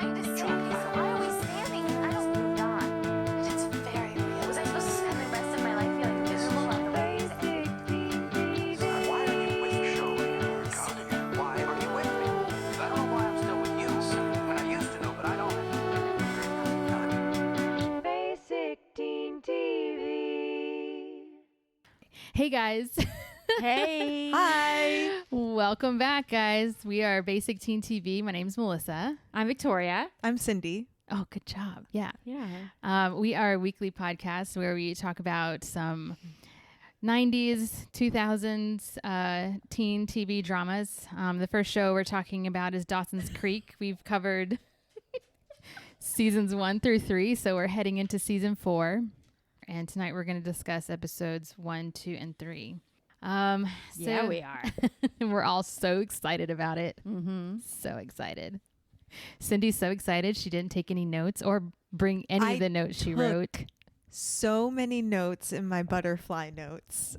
trying to say. Okay, so why are we standing? I don't know, Don. It's very real. Was I supposed to spend the rest of my life feeling miserable on the way? Why are you with Joey or Connie? Why are you with me? I don't know why I'm still with you. I mean, I used to know, but I don't. Basic Teen TV. Hey guys. Hey. Hi. Welcome back, guys. We are Basic Teen TV. My name's Melissa. I'm Victoria. I'm Cindy. Oh, good job. Yeah. Yeah. We are a weekly podcast where we talk about some 90s, 2000s teen TV dramas. The first show we're talking about is Dawson's Creek. We've covered seasons 1 through 3, so we're heading into season 4. And tonight we're going to discuss episodes 1, 2, and 3. Yeah, we are. We're all so excited about it. Mm-hmm. So excited. Cindy's so excited she didn't take any notes or bring any of the notes she wrote. So many notes in my butterfly notes.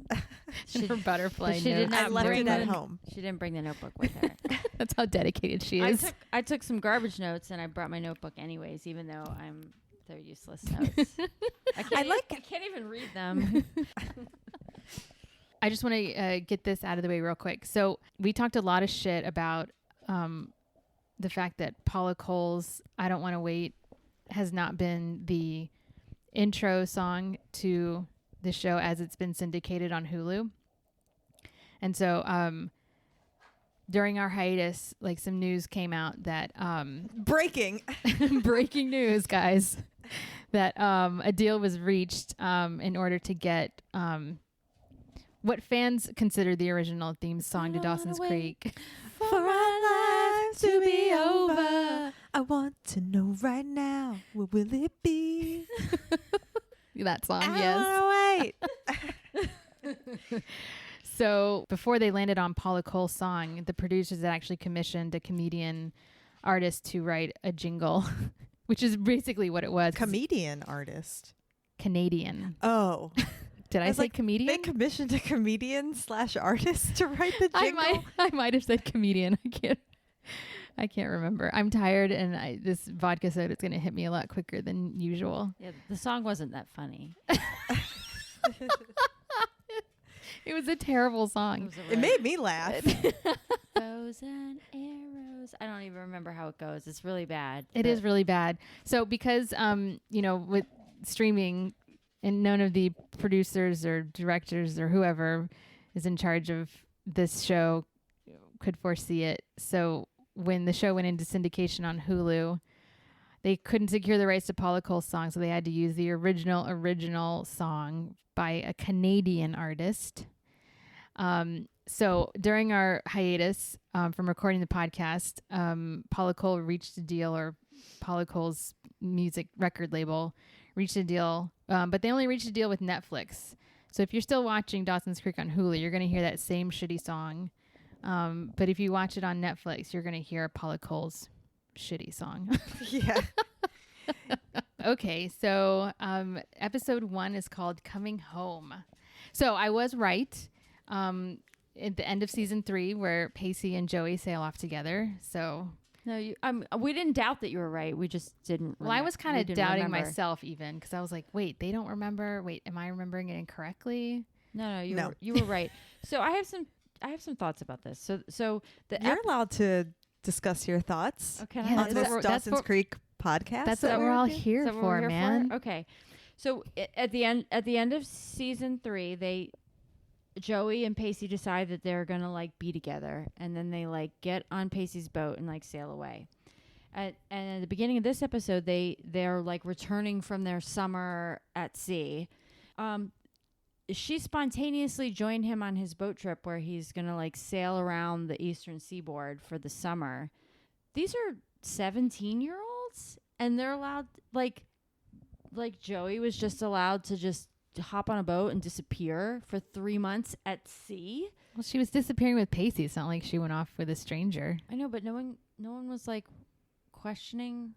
Her butterfly She notes. did not I left bring it at the- home. She didn't bring the notebook with her. That's how dedicated she is. I took some garbage notes and I brought my notebook anyways, even though they're useless notes. I can't even read them. I just want to get this out of the way real quick. So we talked a lot of shit about the fact that Paula Cole's I Don't Want to Wait has not been the intro song to the show as it's been syndicated on Hulu. And so during our hiatus, like some news came out that Breaking. breaking news, guys, that a deal was reached in order to get what fans consider the original theme song to Dawson's Creek. For our lives to be over, I want to know right now, what will it be? That song, I yes. don't wait. So before they landed on Paula Cole's song, the producers had actually commissioned a comedian artist to write a jingle, which is basically what it was. Comedian artist. Canadian. Oh. Did I say like, comedian? They commissioned a comedian / artist to write the jingle. I might have said comedian. I can't remember. I'm tired, and this vodka soda is going to hit me a lot quicker than usual. Yeah, the song wasn't that funny. It was a terrible song. It made me laugh. Bows and arrows. I don't even remember how it goes. It's really bad. It is really bad. So because with streaming, and none of the producers or directors or whoever is in charge of this show could foresee it. So when the show went into syndication on Hulu, they couldn't secure the rights to Paula Cole's song, so they had to use the original song by a Canadian artist. So during our hiatus from recording the podcast, Paula Cole reached a deal, or Paula Cole's music record label reached a deal, but they only reached a deal with Netflix. So if you're still watching Dawson's Creek on Hulu, you're going to hear that same shitty song. But if you watch it on Netflix, you're going to hear Paula Cole's shitty song. Yeah. Okay, so episode 1 is called Coming Home. So I was right at the end of season 3 where Pacey and Joey sail off together. So No, we didn't doubt that you were right. We just didn't. well, I was kind of doubting myself even because I was like, wait, they don't remember. Wait, am I remembering it incorrectly? No, you were right. So I have some thoughts about this. So You're allowed to discuss your thoughts Okay, Yeah, on that's this what- Dawson's what- Creek podcast. That's what we're all Is here that what for, we're here man. for? Okay. So at the end of season 3, Joey and Pacey decide that they're gonna like be together, and then they like get on Pacey's boat and like sail away. And at the beginning of this episode, they're like returning from their summer at sea. She spontaneously joined him on his boat trip where he's gonna like sail around the eastern seaboard for the summer. These are 17-year-olds, and they're allowed like Joey was just allowed to just hop on a boat and disappear for 3 months at sea. Well, she was disappearing with Pacey. It's not like she went off with a stranger. I know, but no one was like questioning.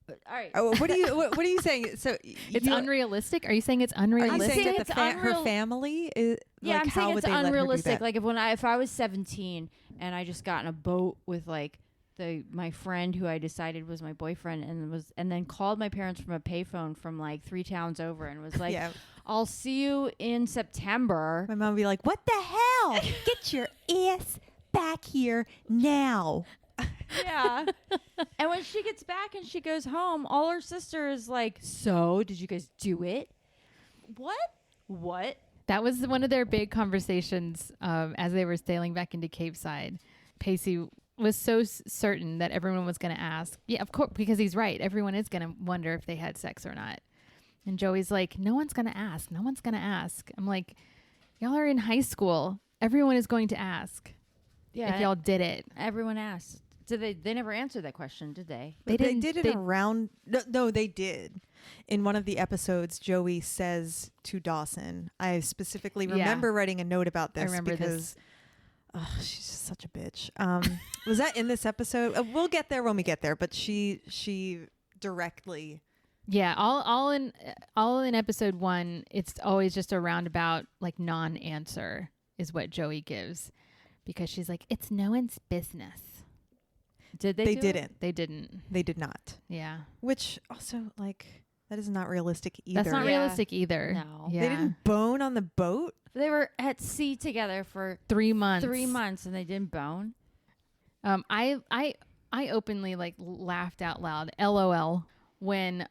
But, all right. Oh, what are you saying? So It's unrealistic? Are you saying it's Are you unrealistic? saying that it's her family is? Yeah, like, I'm how saying would it's they let her do unrealistic. that? Like if I was 17 and I just got in a boat with like my friend who I decided was my boyfriend, and then called my parents from a payphone from like 3 towns over and was like, Yeah. I'll see you in September. My mom would be like, "What the hell? Get your ass back here now." Yeah. And when she gets back and she goes home, all her sister is like, so did you guys do it? What? That was one of their big conversations as they were sailing back into Capeside. Pacey was so certain that everyone was going to ask. Yeah, of course, because he's right. Everyone is going to wonder if they had sex or not. And Joey's like, no one's going to ask. No one's going to ask. I'm like, y'all are in high school. Everyone is going to ask Yeah. if y'all did it. Everyone asked. Did they never answered that question, did they? They didn't- did it they- around. No, they did. In one of the episodes, Joey says to Dawson, I specifically Yeah. remember writing a note about I this remember because she's just such a bitch. Was that in this episode? We'll get there when we get there, but she directly. Yeah, all in episode 1, it's always just a roundabout like non-answer is what Joey gives, because she's like, it's no one's business. Did They do it? didn't. They didn't. They did not. Yeah, Which also, like, that is not realistic either. that's not Yeah. realistic either. No. Yeah. They didn't bone on the boat. They were at sea together for 3 months. 3 months and they didn't bone. I openly like laughed out loud, LOL, when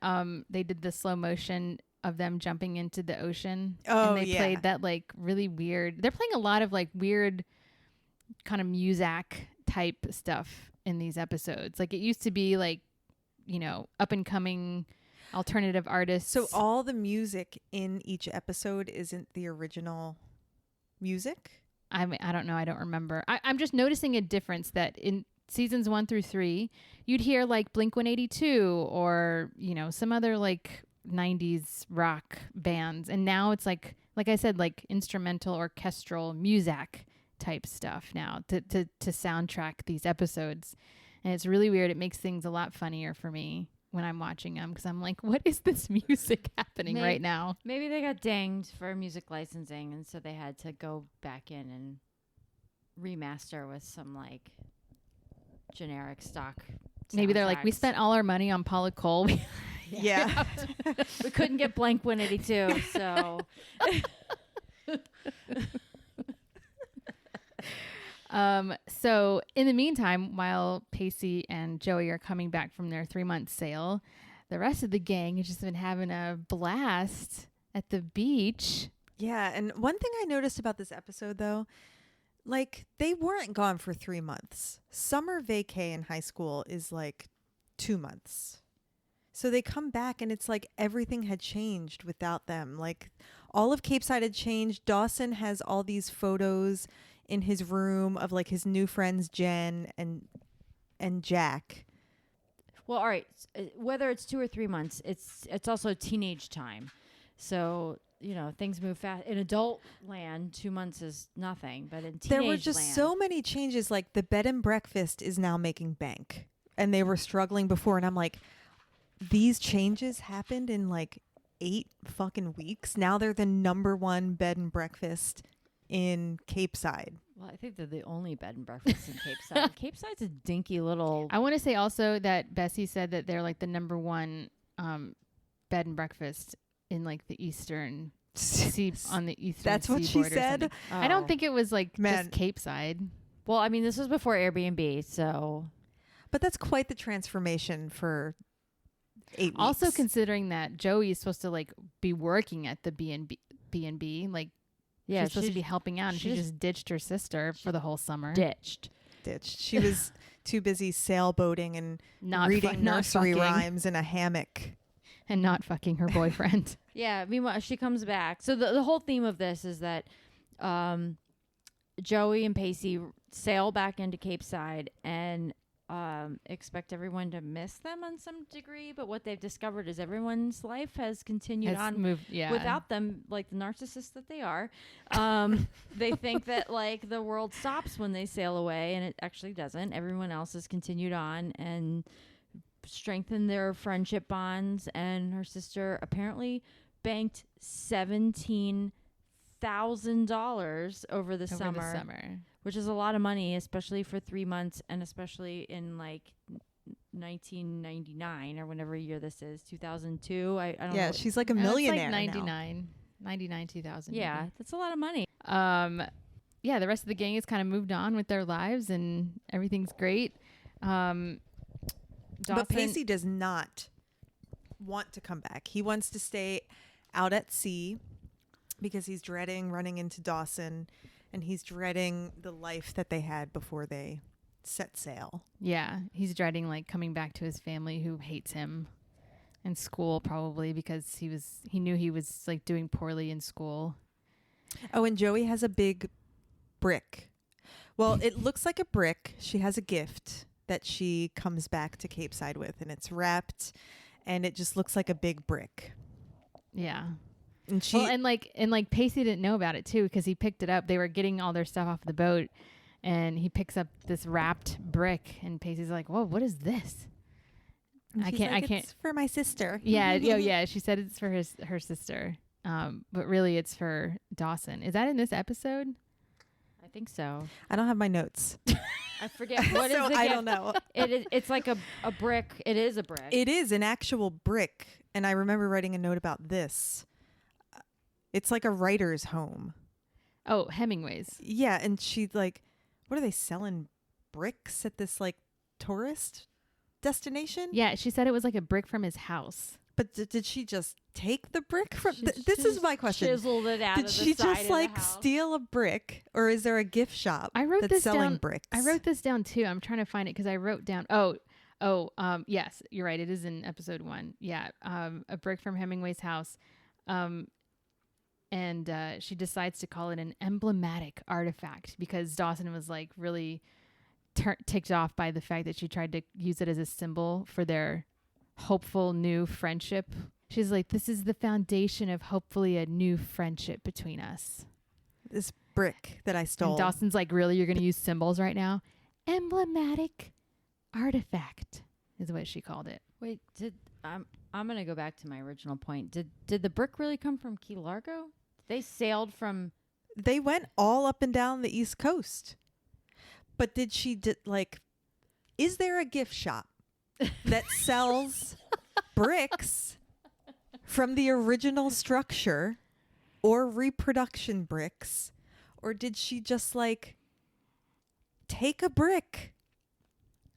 they did the slow motion of them jumping into the ocean. Oh, and they yeah. played that like really weird. They're playing a lot of like weird kind of muzak type stuff in these episodes. Like it used to be like, you know, up and coming alternative artists. So all the music in each episode isn't the original music? I don't know. I don't remember. I'm just noticing a difference that in seasons 1 through 3, you'd hear like Blink-182 or, you know, some other like 90s rock bands. And now it's like I said, like instrumental orchestral muzak type stuff now to soundtrack these episodes. And it's really weird. It makes things a lot funnier for me when I'm watching them because I'm like, what is this music happening right now? Maybe they got dinged for music licensing, and so they had to go back in and remaster with some like generic stock. Maybe they're like, we soundtracks. spent all our money on Paula Cole. Yeah. We couldn't get Blank 182, so So in the meantime, while Pacey and Joey are coming back from their 3-month sail, the rest of the gang has just been having a blast at the beach. Yeah, and one thing I noticed about this episode, though, like, they weren't gone for 3 months. Summer vacay in high school is like 2 months. So they come back and it's like everything had changed without them. Like, all of Capeside had changed. Dawson has all these photos in his room of like his new friends Jen and Jack. well, all right. Whether it's 2 or 3 months, it's also teenage time, so you know things move fast. In adult land, 2 months is nothing, but in teenage There were just land, so many changes. Like the bed and breakfast is now making bank, and they were struggling before. And I'm like, these changes happened in like 8 fucking weeks. Now they're the #1 bed and breakfast in Capeside. Well, I think they're the only bed and breakfast in Capeside. Capeside's a dinky little. I want to say also that Bessie said that they're like the #1 bed and breakfast in like the eastern on the eastern That's what she seaboard or said? something. I don't think it was like Man. just Capeside. Well, I mean, this was before Airbnb, so But that's quite the transformation for 8 weeks. Also considering that Joey is supposed to like be working at the B&B, like yeah, she's supposed to be helping out, and she she just just ditched her sister for the whole summer. ditched. ditched. She was too busy sailboating and Not reading not nursery fucking, rhymes in a hammock. and not fucking her boyfriend. Yeah. Meanwhile, she comes back. So the whole theme of this is that Joey and Pacey sail back into Capeside and expect everyone to miss them on some degree. But what they've discovered is everyone's life has continued Has on moved, yeah. without them, like the narcissists that they are. They think that like the world stops when they sail away, and it actually doesn't. Everyone else has continued on and strengthened their friendship bonds. And her sister apparently banked $17,000 over the over summer, the summer. which is a lot of money, especially for 3 months, and especially in like 1999 or whenever year this is, 2002. I don't know. Yeah, she's like a It's millionaire like now. 99, 2000. Yeah, maybe. that's a lot of money. Yeah, the rest of the gang has kind of moved on with their lives and everything's great. Dawson, But Pacey does not want to come back. He wants to stay out at sea because he's dreading running into Dawson, and he's dreading the life that they had before they set sail. yeah, he's dreading like coming back to his family who hates him, and school probably because he knew he was like doing poorly in school. Oh, and Joey has a big brick. Well, it looks like a brick. She has a gift that she comes back to Capeside with, and it's wrapped, and it just looks like a big brick. Yeah. And she Well, and like Pacey didn't know about it too because he picked it up. They were getting all their stuff off the boat, and he picks up this wrapped brick, and Pacey's like, "Whoa, what is this?" I can't. It's for my sister. Yeah, yeah. She said it's for her sister, but really it's for Dawson. Is that in this episode? I think so. I don't have my notes. I forget what is so the I gift. don't know. It's like a brick. It is a brick. It is an actual brick, and I remember writing a note about this. It's like a writer's home. Oh, Hemingway's. Yeah, and she's like, what are they selling bricks at this like tourist destination? Yeah, she said it was like a brick from his house. But did she just take the brick from? She This is my question. Chiseled it out Did of she the side just of like the house. steal a brick, or is there a gift shop I wrote that's this selling down. bricks? I wrote this down too. I'm trying to find it because I wrote down. Yes, you're right. It is in episode 1. Yeah, a brick from Hemingway's house. And she decides to call it an emblematic artifact because Dawson was like really ticked off by the fact that she tried to use it as a symbol for their hopeful new friendship. She's like, this is the foundation of hopefully a new friendship between us. This brick that I stole. And Dawson's like, really? You're going to use symbols right now? Emblematic artifact is what she called it. Wait, I'm gonna go back to my original point. Did the brick really come from Key Largo? They sailed from. They went all up and down the East Coast. But did she like? Is there a gift shop that sells bricks from the original structure, or reproduction bricks, or did she just like take a brick?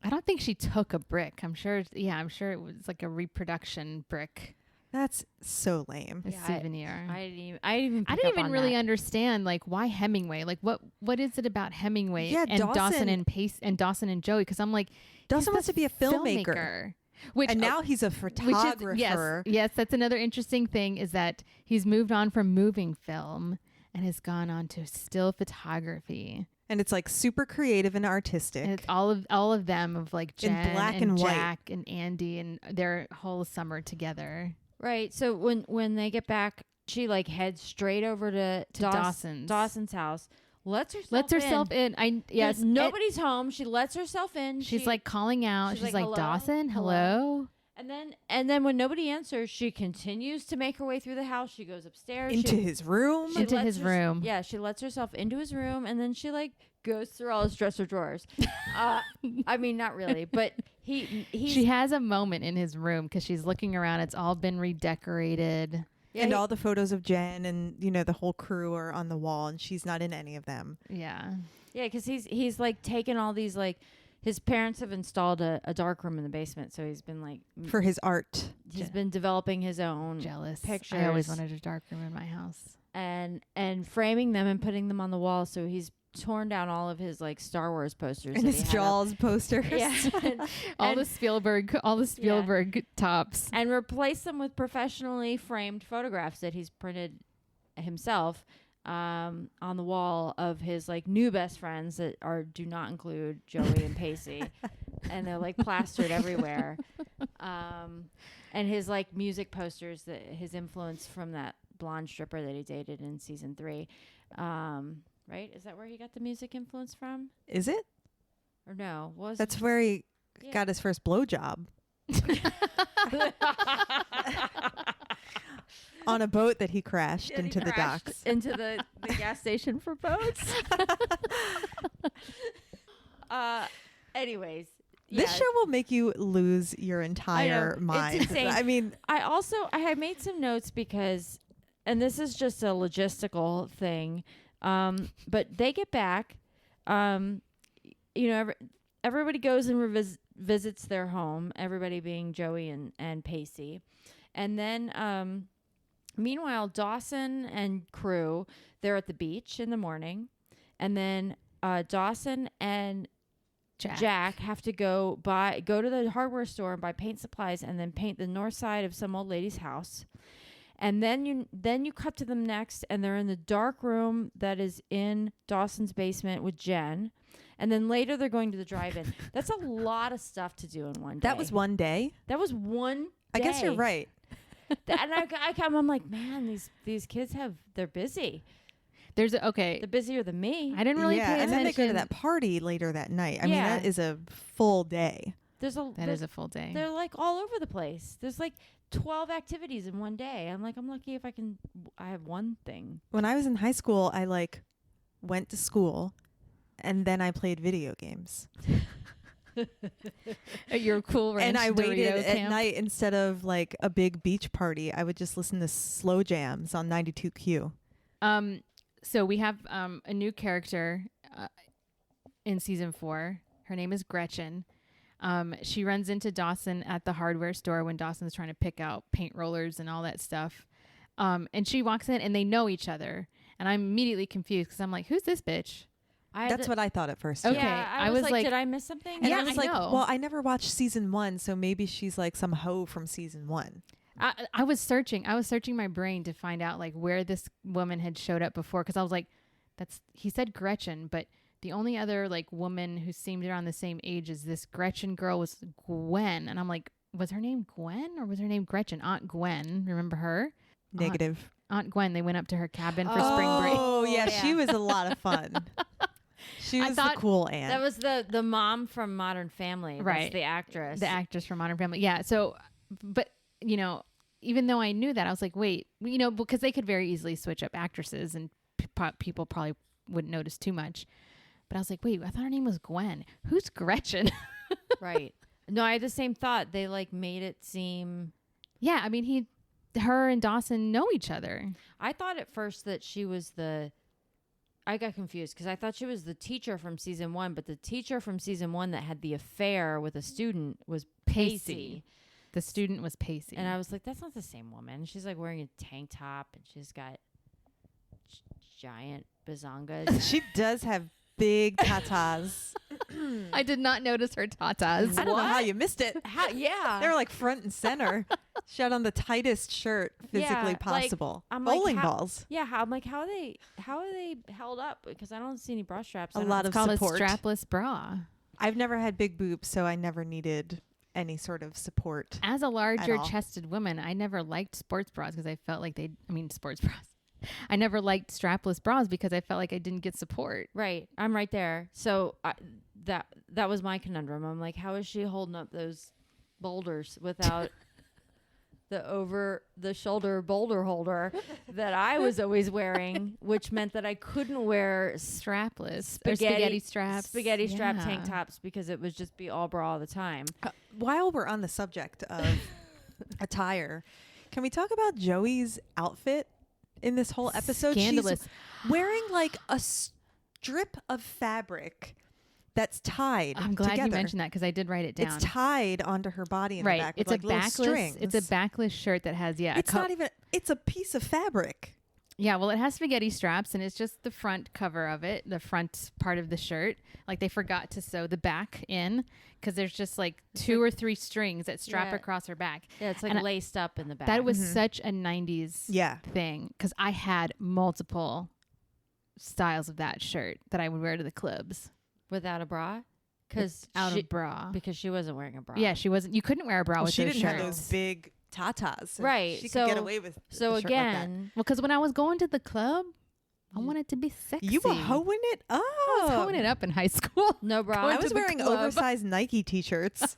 I don't think she took a brick. I'm sure it was like a reproduction brick, That's so lame. a Yeah, souvenir. I didn't I didn't even really understand like why Hemingway. Like what is it about Hemingway Yeah, and Dawson Dawson- and Pace and Dawson and Joey? Because I'm like, Dawson he's wants the to be a filmmaker. Which And now he's a photographer. yes, that's another interesting thing is that he's moved on from moving film and has gone on to still photography. And it's like super creative and artistic. And it's all of them of like In Jen black and and white. Jack and Andy and their whole summer together. Right. So when they get back, she like heads straight over to Dawson's house. Lets herself in. Yes. Nobody's home. She lets herself in. She's like calling out. She's like, "Hello? Dawson, Hello?" hello. And then when nobody answers, she continues to make her way through the house. She goes upstairs Into his room. Into lets his room. Yeah, she lets herself into his room, and then she like goes through all his dresser drawers. I mean, not really, but She has a moment in his room because she's looking around. It's all been redecorated. yeah, And all the photos of Jen and, the whole crew are on the wall, and she's not in any of them. Yeah. yeah, because he's like taken all these like. His parents have installed a dark room in the basement, so he's been like For his art. he's been developing his own Jealous. pictures. I always wanted a dark room in my house. and framing them and putting them on the wall. So he's torn down all of his like Star Wars posters And that his he had up. Jaws posters. Yeah, All and- the Spielberg tops. and replace them with professionally framed photographs that he's printed himself on the wall of his like new best friends that do not include Joey and Pacey, and they're like plastered everywhere. And his like music posters, that his influence from that blonde stripper that he dated in season 3. Right? Is that where he got the music influence from? Is it? Or no? Was That's where he Yeah. got his first blowjob. on a boat that he crashed And he into the crashed docks. into the gas station for boats. Anyways, This yeah. show will make you lose your entire It's mind. insane. I mean, I have made some notes because, and this is just a logistical thing, but they get back, everybody goes and visits their home, everybody being Joey and Pacey. And then, meanwhile, Dawson and crew, they're at the beach in the morning. And then Dawson and Jack have to go to the hardware store and buy paint supplies and then paint the north side of some old lady's house. And then you cut to them next, and they're in the dark room that is in Dawson's basement with Jen. And then later they're going to the drive-in. That's a lot of stuff to do in one day. that was one day. That was one day. I guess you're right. And I'm like, man, these kids they're busy. There's They're okay. busier than me. I didn't really yeah, pay and attention. then they go to that party later that night. I mean, Yeah. that is a full day. That is a full day. They're like all over the place. There's like 12 activities in one day. I'm like, I'm lucky if I have one thing. When I was in high school, I went to school and then I played video games. At your Cool Ranch And I waited Dorito at camp. night instead of like a big beach party. I would just listen to slow jams on 92Q. So we have a new character in season 4. Her name is Gretchen. She runs into Dawson at the hardware store when Dawson's trying to pick out paint rollers and all that stuff. And she walks in and they know each other. And I'm immediately confused because I'm like, who's this bitch? That's what I thought at first. Okay. too. Yeah, I was like, did I miss something? And Yeah, I was I like, know. well, I never watched season 1, so maybe she's like some hoe from season 1. I was searching my brain to find out like where this woman had showed up before. Cause I was like, he said Gretchen, but the only other like woman who seemed around the same age as this Gretchen girl was Gwen. And I'm like, was her name Gwen or was her name Gretchen? Aunt Gwen. Remember her? Negative. Aunt Gwen. They went up to her cabin for spring break. Oh, yeah, yeah. she was a lot of fun. She I was thought the cool aunt. That was the mom from Modern Family. That's Right. the actress. The actress from Modern Family. Yeah. So, but even though I knew that, I was like, wait, because they could very easily switch up actresses and people probably wouldn't notice too much. But I was like, wait, I thought her name was Gwen. Who's Gretchen? Right. No, I had the same thought. They like made it seem. Yeah. I mean, her and Dawson know each other. I thought at first that she was I got confused because I thought she was the teacher from season 1, but the teacher from season 1 that had the affair with a student was Pacey. The student was Pacey. And I was like, that's not the same woman. She's like wearing a tank top and she's got giant bazongas. She does have big tatas. I did not notice her tatas. I don't know how you missed it. Yeah. They were like front and center. She had on the tightest shirt physically like, possible. I'm like, Bowling how- balls. Yeah, how are they held up? Because I don't see any bra straps. A I don't- lot It's of called support. a strapless bra. I've never had big boobs, so I never needed any sort of support. As a larger all. chested woman, I never liked sports bras because I felt like sports bras. I never liked strapless bras because I felt like I didn't get support. Right. I'm right there. So that was my conundrum. I'm like, how is she holding up those boulders without the over the shoulder boulder holder that I was always wearing, which meant that I couldn't wear Strapless. Or spaghetti straps. spaghetti strap Yeah. tank tops because it would just be all bra all the time. While we're on the subject of attire, can we talk about Joey's outfit in this whole episode? Scandalous. She's wearing like a strip of fabric that's tied I'm glad together. you mentioned that because I did write it down. It's tied onto her body in the right. back It's with like a little backless. strings. It's a backless shirt that has It's not even. It's a piece of fabric. Yeah, well, it has spaghetti straps, and it's just the front cover of it, the front part of the shirt. Like they forgot to sew the back in because there's just like 2 or 3 strings that strap Yeah. across her back. Yeah, it's like And laced up in the back. That was such a 90s Yeah. thing because I had multiple styles of that shirt that I would wear to the clubs without a bra. Because of bra. Because she wasn't wearing a bra. Yeah, she wasn't. You couldn't wear a bra Well, with she those didn't shirts. have those big tatas. So Right, She so- could get away with. So a shirt like that. again, Well, because when I was going to the club, I wanted to be sexy. You were hoeing it up. I was hoeing it up in high school. no bra. Going I to was the wearing club. oversized Nike t-shirts.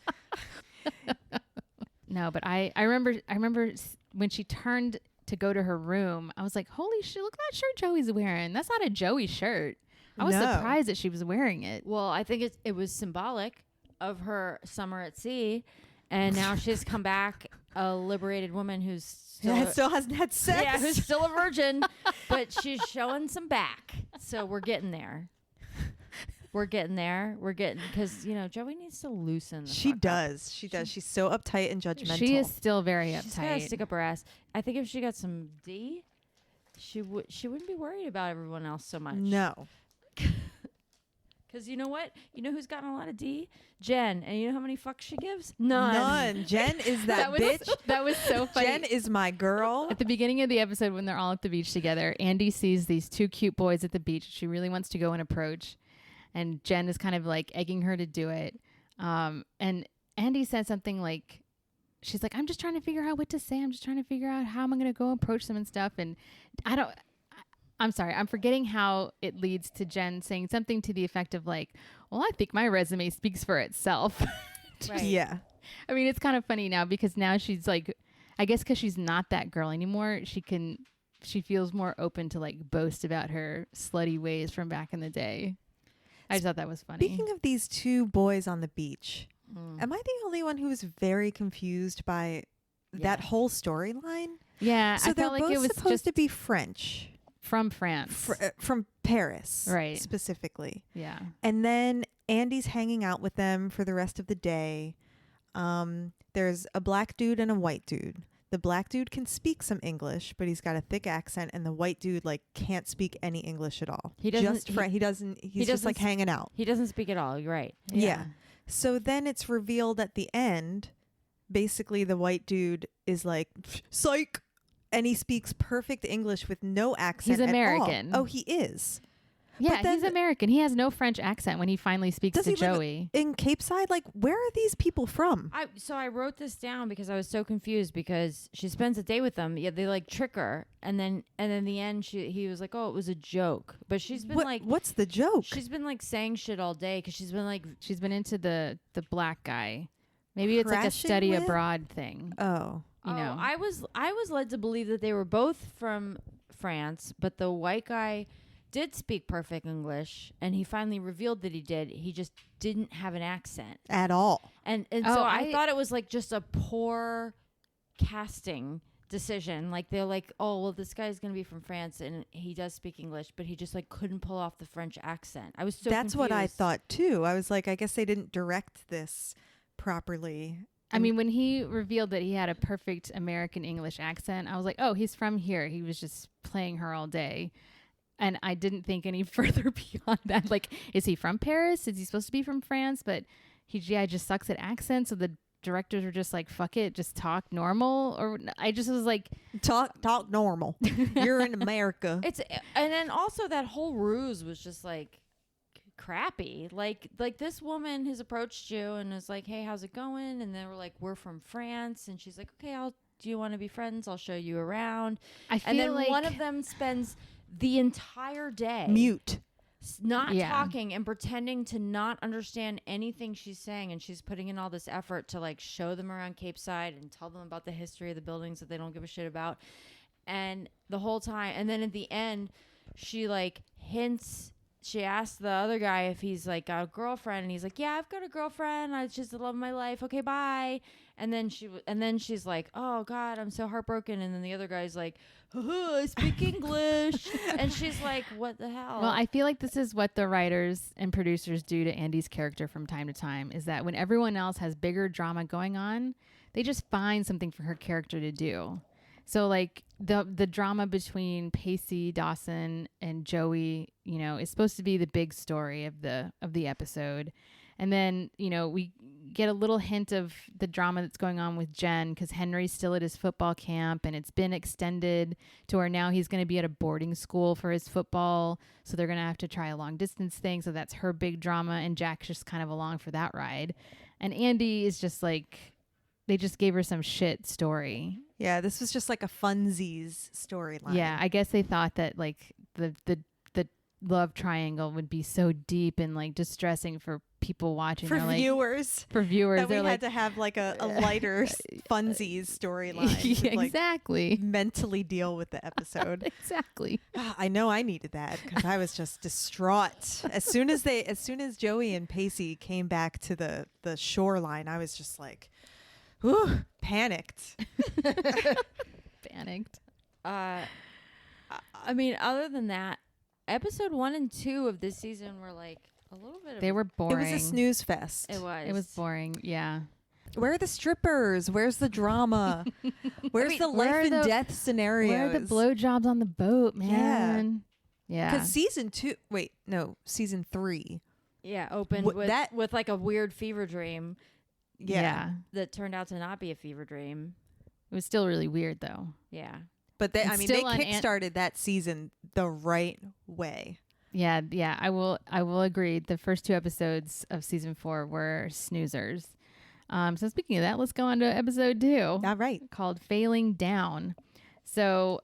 No, but I remember when she turned to go to her room, I was like, holy shit, look at that shirt Joey's wearing. That's not a Joey shirt. I was No. surprised that she was wearing it. Well, I think it was symbolic of her summer at sea, and now she's come back a liberated woman who's Still hasn't had sex. yeah, who's still a virgin, but she's showing some back. So we're getting there. We're getting there. We're getting, because Joey needs to loosen. She does. She does. She's so uptight and judgmental. She is still very She's gotta uptight. stick up her ass. I think if she got some D, she wouldn't be worried about everyone else so much. No. Because you know what? You know who's gotten a lot of D? Jen. And you know how many fucks she gives? None. Jen is that was, bitch. That was so funny. Jen is my girl. At the beginning of the episode, when they're all at the beach together, Andy sees these two cute boys at the beach. She really wants to go and approach. And Jen is kind of like egging her to do it. And Andy said something like, she's like, I'm just trying to figure out what to say. I'm just trying to figure out how I'm going to go approach them and stuff. And I'm sorry, I'm forgetting how it leads to Jen saying something to the effect of like, well, I think my resume speaks for itself. Right. Yeah. I mean, it's kind of funny now because now she's like, I guess because she's not that girl anymore, she feels more open to like boast about her slutty ways from back in the day. I just thought that was funny. Speaking of these two boys on the beach, am I the only one who was very confused by that Yes. whole storyline? Yeah, So I they're felt like both it was supposed just to be French, from France. from Paris, Right. specifically. Yeah. And then Andy's hanging out with them for the rest of the day. There's a black dude and a white dude. The black dude can speak some English, but he's got a thick accent, and the white dude like can't speak any English at all. He doesn't- Just He's just doesn't like hanging out. He doesn't speak at all. You're right. Yeah. So then it's revealed at the end, basically the white dude is like, psych, and he speaks perfect English with no accent. He's at all. American. Oh, he is. Yeah, then- he's American. He has no French accent when he finally speaks Does to he live Joey. in Capeside? Like, where are these people from? So I wrote this down because I was so confused because she spends a day with them. Yeah, they like trick her, and then the end he was like, oh, it was a joke. But she's been What's the joke? she's been like saying shit all day because she's been like, She's been into the black guy. Maybe it's like a Crashing study with? abroad thing. Oh. You know. I was led to believe that they were both from France, but the white guy did speak perfect English, and he finally revealed that he did. He just didn't have an accent, At all. and Oh, so I I- thought it was like just a poor casting decision. Like they're like, oh well, this guy's gonna be from France, and he does speak English, but he just like couldn't pull off the French accent. I was so That's what I confused. thought too. I was like, I guess they didn't direct this properly. I mean, when he revealed that he had a perfect American English accent, I was like, oh, he's from here. He was just playing her all day. And I didn't think any further beyond that. Like, is he from Paris? Is he supposed to be from France? But he just sucks at accents. So the directors were just like, fuck it, just talk normal. Or I just was like, talk normal. You're in America. And then also that whole ruse was just like crappy. Like this woman has approached you and is like, hey, how's it going? And they were like, we're from France. And she's like, okay, do you want to be friends? I'll show you around. I feel And then like one of them spends the entire day Mute. not Yeah. talking and pretending to not understand anything she's saying, and she's putting in all this effort to like show them around Capeside and tell them about the history of the buildings that they don't give a shit about. And the whole time, and then at the end, she like hints. She asked the other guy if he's like got a girlfriend, and he's like, "Yeah, I've got a girlfriend. It's just the love of my life. Okay, bye." And then she's like, "Oh God, I'm so heartbroken." And then the other guy's like, "I speak English," and she's like, "What the hell?" well, I feel like this is what the writers and producers do to Andy's character from time to time, is that when everyone else has bigger drama going on, they just find something for her character to do. So like the drama between Pacey, Dawson, and Joey, you know, is supposed to be the big story of the episode. And then, you know, we get a little hint of the drama that's going on with Jen because Henry's still at his football camp, and it's been extended to where now he's going to be at a boarding school for his football. So they're going to have to try a long distance thing. So that's her big drama. And Jack's just kind of along for that ride. And Andy is just like, they just gave her some shit story. Yeah, this was just like a funsies storyline. Yeah, I guess they thought that like the love triangle would be so deep and like distressing for people watching. For They're like, viewers. for viewers, That we they're had like, to have like a lighter funsies storyline. yeah, to, like, exactly. mentally deal with the episode. Exactly. I know I needed that because I was just distraught. As soon as Joey and Pacey came back to the shoreline, I was just like, whew, panicked. Panicked. I mean, other than that, episode 1 and 2 of this season were like a little bit. They were boring. It was a snooze fest. It was. It was boring. Yeah. Where are the strippers? Where's the drama? Where's the where life are and the- death scenarios? Where are the blowjobs on the boat, man? Yeah. Because season 3. Yeah, opened What- with that- with like a weird fever dream Yeah. that turned out to not be a fever dream. It was still really weird though. Yeah. But they, It's I mean, still they on kickstarted that season the right way. Yeah, yeah, I will agree. The first 2 episodes of season 4 were snoozers. So speaking of that, let's go on to episode 2. All right. Called Failing Down. So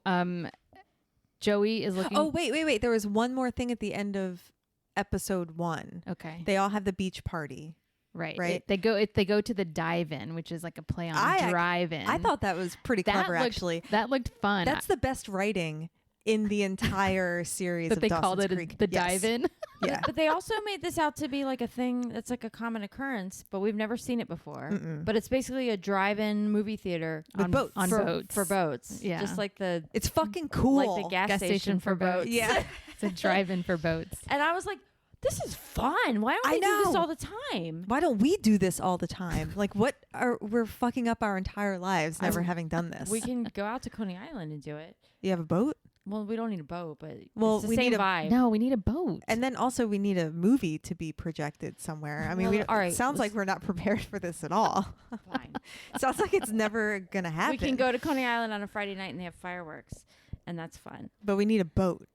Joey is looking. Oh, wait. There was one more thing at the end of episode 1. Okay. They all have the beach party. Right. right. They go to the dive-in, which is like a play on drive-in. I thought that was pretty clever, actually. That looked fun. That's the best writing in the entire series that of they Dawson's called it Creek. the Yes. dive-in. Yeah. But they also made this out to be like a thing that's like a common occurrence, but we've never seen it before. Mm-mm. But it's basically a drive-in movie theater With boats. on for, boats. for boats. Yeah. Just like the It's fucking cool. like the gas station for boats. Yeah. It's a drive-in for boats. And I was like, this is fun. Why don't I we do this know. all the time? Why don't we do this all the time? Like, we're fucking up our entire lives never having done this. We can go out to Coney Island and do it. You have a boat? Well, we don't need a boat, but Well, it's the we same need a- vibe. No, we need a boat. And then also we need a movie to be projected somewhere. I mean, Well, all right, sounds like we're not prepared for this at all. Fine. Sounds like it's never going to happen. We can go to Coney Island on a Friday night and they have fireworks, and that's fun. But we need a boat.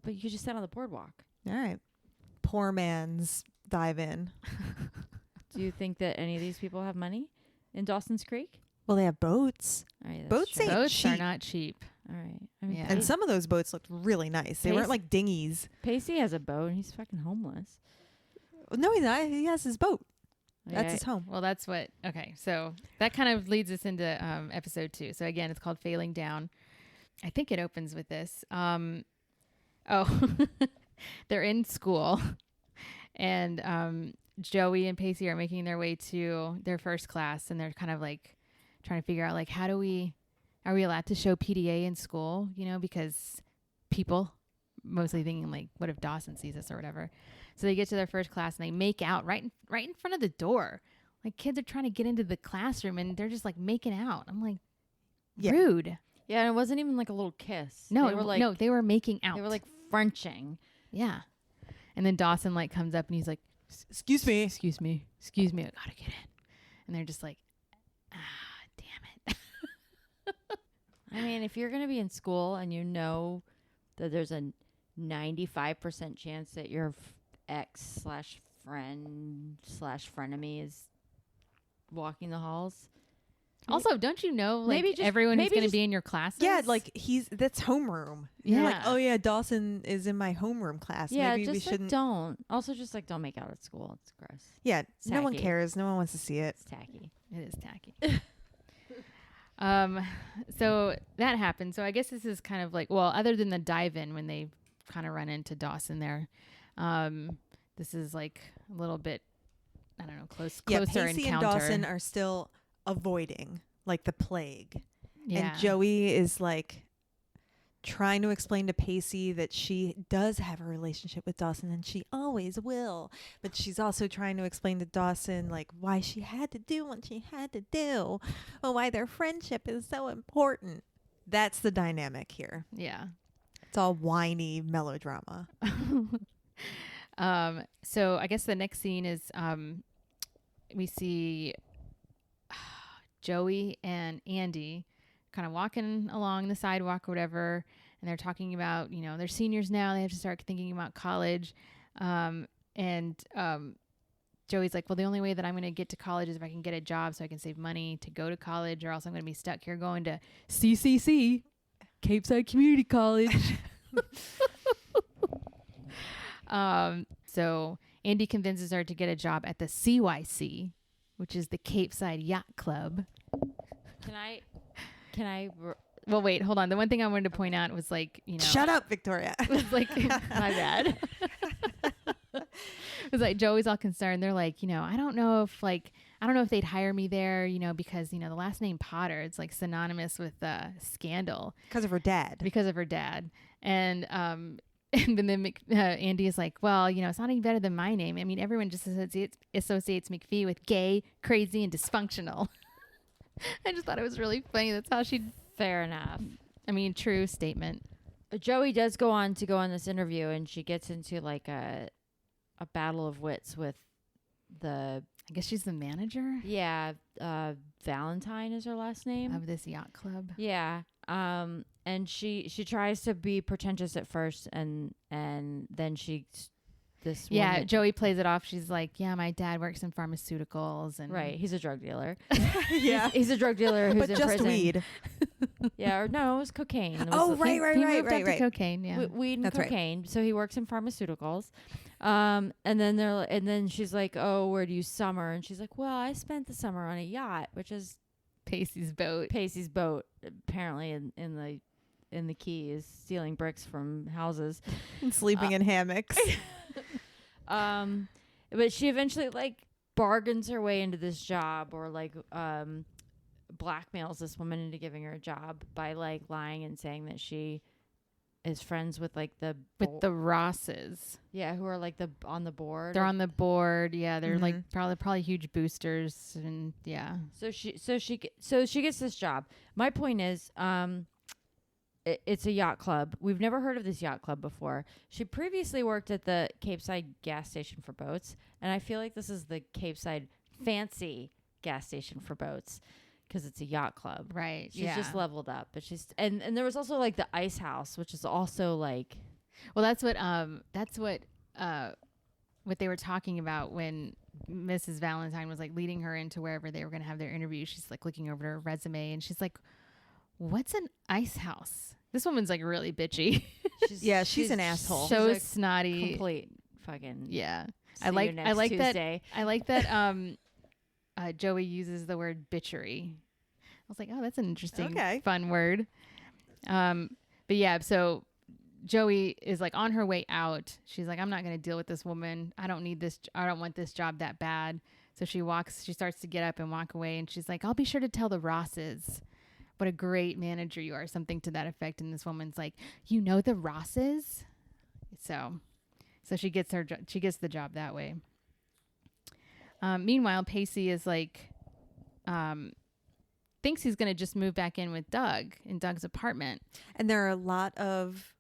But you could just sit on the boardwalk. All right. Poor man's dive in. Do you think that any of these people have money in Dawson's Creek? Well, they have boats. All right, that's Boats true. ain't Boats are cheap. not cheap. All right. I mean, Yeah. And some of those boats looked really nice. They weren't Pace- like dinghies. Pacey has a boat and he's fucking homeless. No, he's not. He has his boat. That's Yeah, his home. Well, that's what. Okay, so that kind of leads us into episode 2. So again, it's called Failing Down. I think it opens with this. They're in school, and Joey and Pacey are making their way to their first class, and they're kind of like trying to figure out like are we allowed to show PDA in school? You know, because people mostly thinking like, what if Dawson sees us or whatever. So they get to their first class and they make out right in front of the door. Like kids are trying to get into the classroom and they're just like making out. I'm like, Yeah. rude. Yeah, and it wasn't even like a little kiss. No, they were like no, they were making out. they were like Frenching. yeah. And then Dawson like comes up and he's like, Excuse me. excuse me, I gotta get in. And they're just like, damn it. I mean, if you're gonna be in school and you know that there's a 95% chance that your ex/friend/frenemy is walking the halls. Also, don't you know, like Maybe just- everyone who's maybe going to just- be in your classes? Yeah, like that's homeroom. You're like, Yeah. oh yeah, Dawson is in my homeroom class. Yeah, Maybe just we like, shouldn't. don't. Also, just like don't make out at school. It's gross. Yeah, no one tacky. cares. No one wants to see it. It's tacky. It is tacky. So that happened. So I guess this is kind of like, well, other than the dive in when they kind of run into Dawson there, this is like a little bit, I don't know, closer Pacey encounter. and Dawson are still avoiding like the plague. Yeah. And Joey is like trying to explain to Pacey that she does have a relationship with Dawson and she always will. But she's also trying to explain to Dawson like why she had to do what she had to do, or why their friendship is so important. That's the dynamic here. Yeah. It's all whiny melodrama. So I guess the next scene is we see Joey and Andy kind of walking along the sidewalk or whatever, and they're talking about, you know, they're seniors now, they have to start thinking about college. And Joey's like, well, the only way that I'm going to get to college is if I can get a job so I can save money to go to college, or else I'm going to be stuck here going to CCC, Capeside Community College. So Andy convinces her to get a job at the CYC, which is the Capeside Yacht Club. Can I Well, wait, hold on. The one thing I wanted to point out was like, you know, Shut up, Victoria. was like, my bad. It was like Joey's all concerned. They're like, you know, I don't know if they'd hire me there, you know, because, you know, the last name Potter, it's like synonymous with scandal Because of her dad. because of her dad. And and then Andy is like, well, you know, it's not any better than my name. I mean, everyone just associates McPhee with gay, crazy, and dysfunctional. I just thought it was really funny. That's how she. Fair enough. I mean, true statement. Joey does go on this interview, and she gets into like a battle of wits with I guess she's the manager Valentine is her last name of this yacht club. Yeah. And she tries to be pretentious at first, and then woman, Joey plays it off. She's like, yeah, my dad works in pharmaceuticals, and right, he's a drug dealer. Yeah. he's a drug dealer who's But in just prison. weed. Yeah, or no, it was cocaine. It was Oh, right, he moved up to right. cocaine. Yeah, weed and That's right. cocaine. So he works in pharmaceuticals. And then she's like, "Oh, where do you summer?" And she's like, "Well, I spent the summer on a yacht, which is Pacey's boat. Pacey's boat, apparently in the Keys, stealing bricks from houses." And sleeping in hammocks. But she eventually like bargains her way into this job, or like blackmails this woman into giving her a job by like lying and saying that she is friends with like the Rosses. Yeah, who are like on the board. They're on the board. Yeah, they're like Mhm. probably huge boosters, and yeah. So she gets this job. My point is, it's a yacht club. We've never heard of this yacht club before. She previously worked at the Capeside gas station for boats, and I feel like this is the Capeside fancy gas station for boats because it's a yacht club. Right. She's just leveled up, but and there was also like the ice house, which is also like, Well, that's what they were talking about when Mrs. Valentine was like leading her into wherever they were going to have their interview. She's like looking over her resume, and she's like, "What's an ice house?" This woman's like really bitchy. She's an asshole. So she's a snotty. complete fucking. Yeah. See you next Tuesday. I like that Joey uses the word bitchery. I was like, oh, that's an interesting, fun word. But yeah, so Joey is like on her way out. She's like, I'm not going to deal with this woman. I don't need this. I don't want this job that bad. So she starts to get up and walk away. And she's like, I'll be sure to tell the Rosses what a great manager you are. Something to that effect. And this woman's like, you know, the Rosses. So she gets the job that way. Meanwhile, Pacey is like, thinks he's going to just move back in with Doug in Doug's apartment. And there are a lot of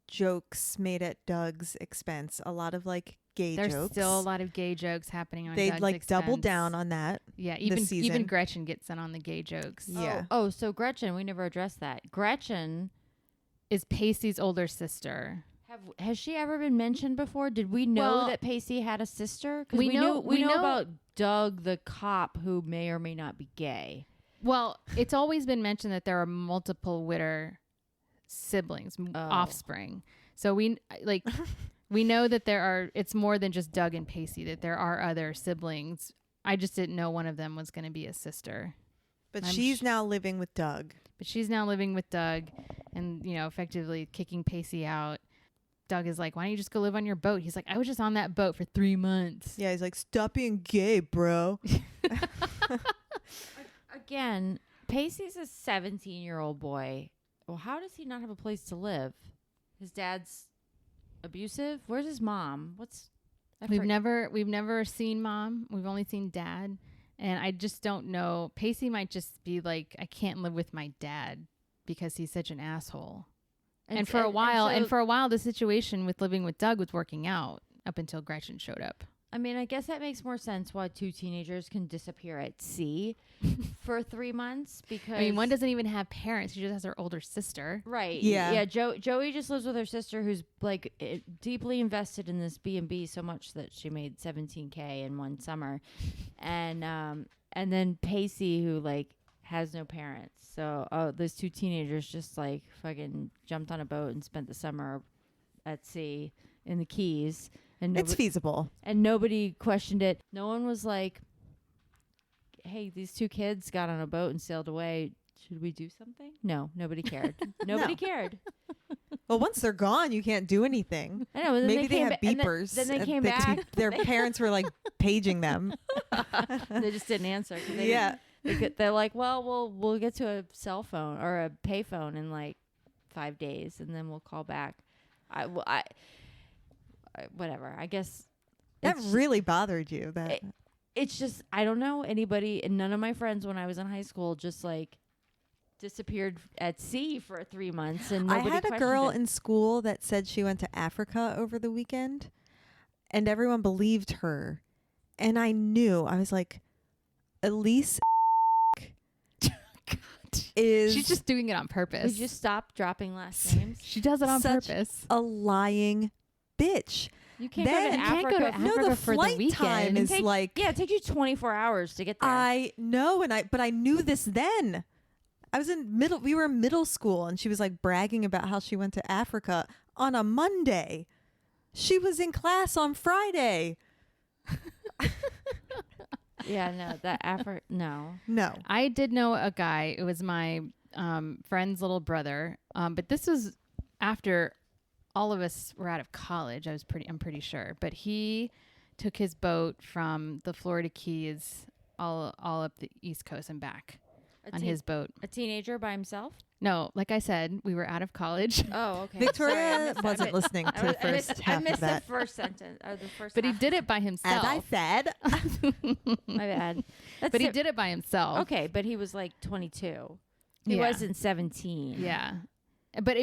jokes made at Doug's expense. A lot of like gay There's jokes. still a lot of gay jokes happening on They Doug's like expense. double down on that. Yeah, this season. even Gretchen gets in on the gay jokes. Yeah. Oh, so Gretchen, we never addressed that. Gretchen Is Pacey's older sister. has she ever been mentioned before? Did we know Well, that Pacey had a sister? 'Cause we know about Doug the cop who may or may not be gay. Well, it's always been mentioned that there are multiple Witter siblings, offspring. So we know that it's more than just Doug and Pacey, that there are other siblings. I just didn't know one of them was going to be a sister. But she's now living with Doug. And, you know, effectively kicking Pacey out. Doug is like, why don't you just go live on your boat? He's like, I was just on that boat for 3 months. Yeah, he's like, stop being gay, bro. Again, Pacey's a 17-year-old boy. Well, how does he not have a place to live? His dad's abusive. Where's his mom? We've never seen mom. We've only seen dad. And I just don't know. Pacey might just be like, I can't live with my dad because he's such an asshole. And for a while, the situation with living with Doug was working out up until Gretchen showed up. I mean, I guess that makes more sense why two teenagers can disappear at sea for 3 months, because I mean, one doesn't even have parents. She just has her older sister. Right. Yeah. Yeah. Joey just lives with her sister, who's like deeply invested in this B&B so much that she made $17K in one summer, and then Pacey, who like has no parents. So those two teenagers just like fucking jumped on a boat and spent the summer at sea in the Keys. And It's feasible. and nobody questioned it. No one was like, hey, these two kids got on a boat and sailed away. Should we do something? No, nobody cared. Nobody cared. Well, once they're gone, you can't do anything. I know. Then Maybe they came have ba- and beepers. Then they and came could back. be- their parents were like paging them. They just didn't answer. 'Cause they Yeah. they're like, well, we'll get to a cell phone or a pay phone in like 5 days, and then we'll call back. Whatever. I guess That it's- really bothered you. That it's just I don't know anybody, and none of my friends when I was in high school just like disappeared at sea for 3 months, and I nobody had a questioned girl it. in school that said she went to Africa over the weekend, and everyone believed her. And I knew, I was like, Elise is She's just doing it on purpose. Would you stop dropping last names? She does it on Such purpose. a lying bitch. You can't Then- go to You can't go to Africa. Africa No, the for the flight time weekend. is like Yeah, it takes you 24 hours to get there. I know, but I knew this then. I was we were in middle school, and she was like bragging about how she went to Africa on a Monday. She was in class on Friday. Yeah, no, no. No. I did know a guy. It was my friend's little brother. But this was after all of us were out of college. I'm pretty sure. But he took his boat from the Florida Keys all up the East Coast and back on his boat. A teenager by himself? No, like I said, we were out of college. Oh, okay. Victoria wasn't listening to the first I half missed of that. the first sentence. Or the first But he half. did it by himself. As I said, My bad. But he did it by himself. Okay, but he was like 22. He Yeah. wasn't 17. Yeah. But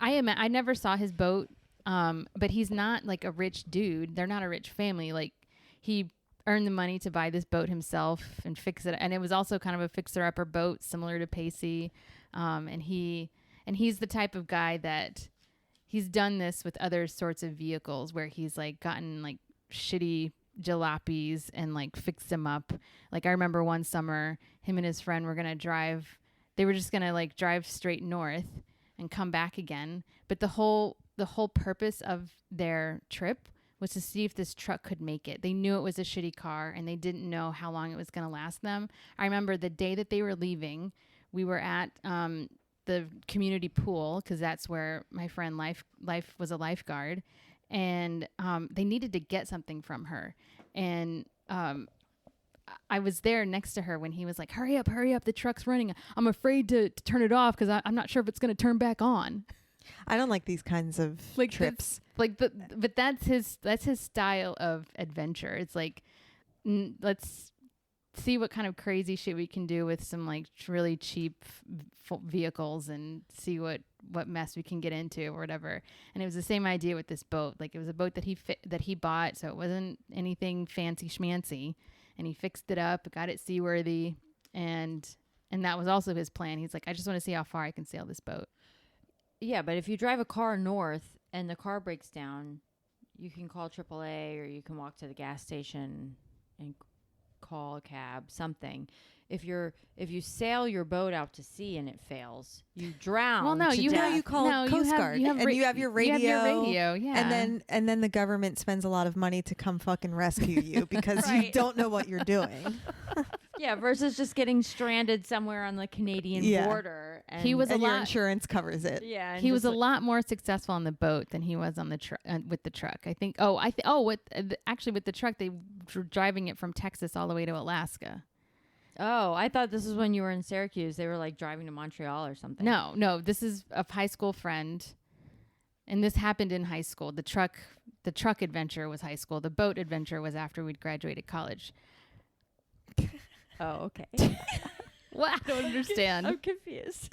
I never saw his boat. But he's not like a rich dude. They're not a rich family. Like he earned the money to buy this boat himself and fix it. And it was also kind of a fixer-upper boat similar to Pacey. And he's the type of guy that he's done this with other sorts of vehicles where he's like gotten like shitty jalopies and like fixed them up. Like I remember one summer, him and his friend were going to drive. They were just going to like drive straight north and come back again. But the whole purpose of their trip was to see if this truck could make it. They knew it was a shitty car and they didn't know how long it was going to last them. I remember the day that they were leaving, we were at the community pool because that's where my friend Life was a lifeguard, and they needed to get something from her. And I was there next to her when he was like, hurry up, the truck's running. I'm afraid to turn it off because I'm not sure if it's going to turn back on. I don't like these kinds of Like trips. But that's his style of adventure. It's like, let's see what kind of crazy shit we can do with some like really cheap vehicles and see what mess we can get into or whatever. And it was the same idea with this boat. Like it was a boat that he bought, so it wasn't anything fancy schmancy, and he fixed it up, got it seaworthy, and that was also his plan. He's like, I just want to see how far I can sail this boat. Yeah, but if you drive a car north and the car breaks down, you can call AAA or you can walk to the gas station and call a cab, something. If you sail your boat out to sea and it fails, you drown. Well, no, to you death. No, you call Coast Guard, and you have your radio. You have your radio, yeah. And then the government spends a lot of money to come fucking rescue you because you Right. don't know what you're doing. Yeah, versus just getting stranded somewhere on the Canadian Yeah. border. And He was And your lot- insurance covers it. yeah. And He was just a like- lot more successful on the boat than he was on the with the truck. I think. Actually, with the truck, they were driving it from Texas all the way to Alaska. Oh, I thought this was when you were in Syracuse. They were like driving to Montreal or something. No, this is a high school friend, and this happened in high school. The truck adventure was high school. The boat adventure was after we'd graduated college. Oh, okay. What? I don't understand. I'm confused.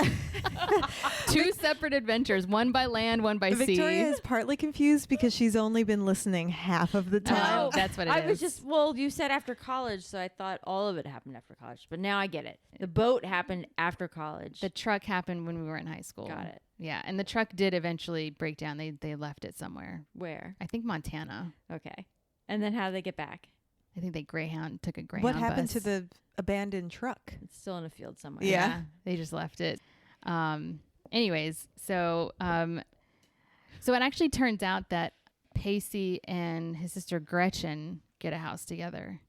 Two separate adventures, one by land, one by sea. Victoria is partly confused because she's only been listening half of the time. No, that's what it I is. was just, you said after college, so I thought all of it happened after college. But now I get it. The boat happened after college. The truck happened when we were in high school. Got it. Yeah, and the truck did eventually break down. They left it somewhere. Where? I think Montana. Okay. And then how did they get back? I think they took a Greyhound What happened bus. to the abandoned truck? It's still in a field somewhere. Yeah. They just left it. Anyways, so it actually turns out that Pacey and his sister Gretchen get a house together.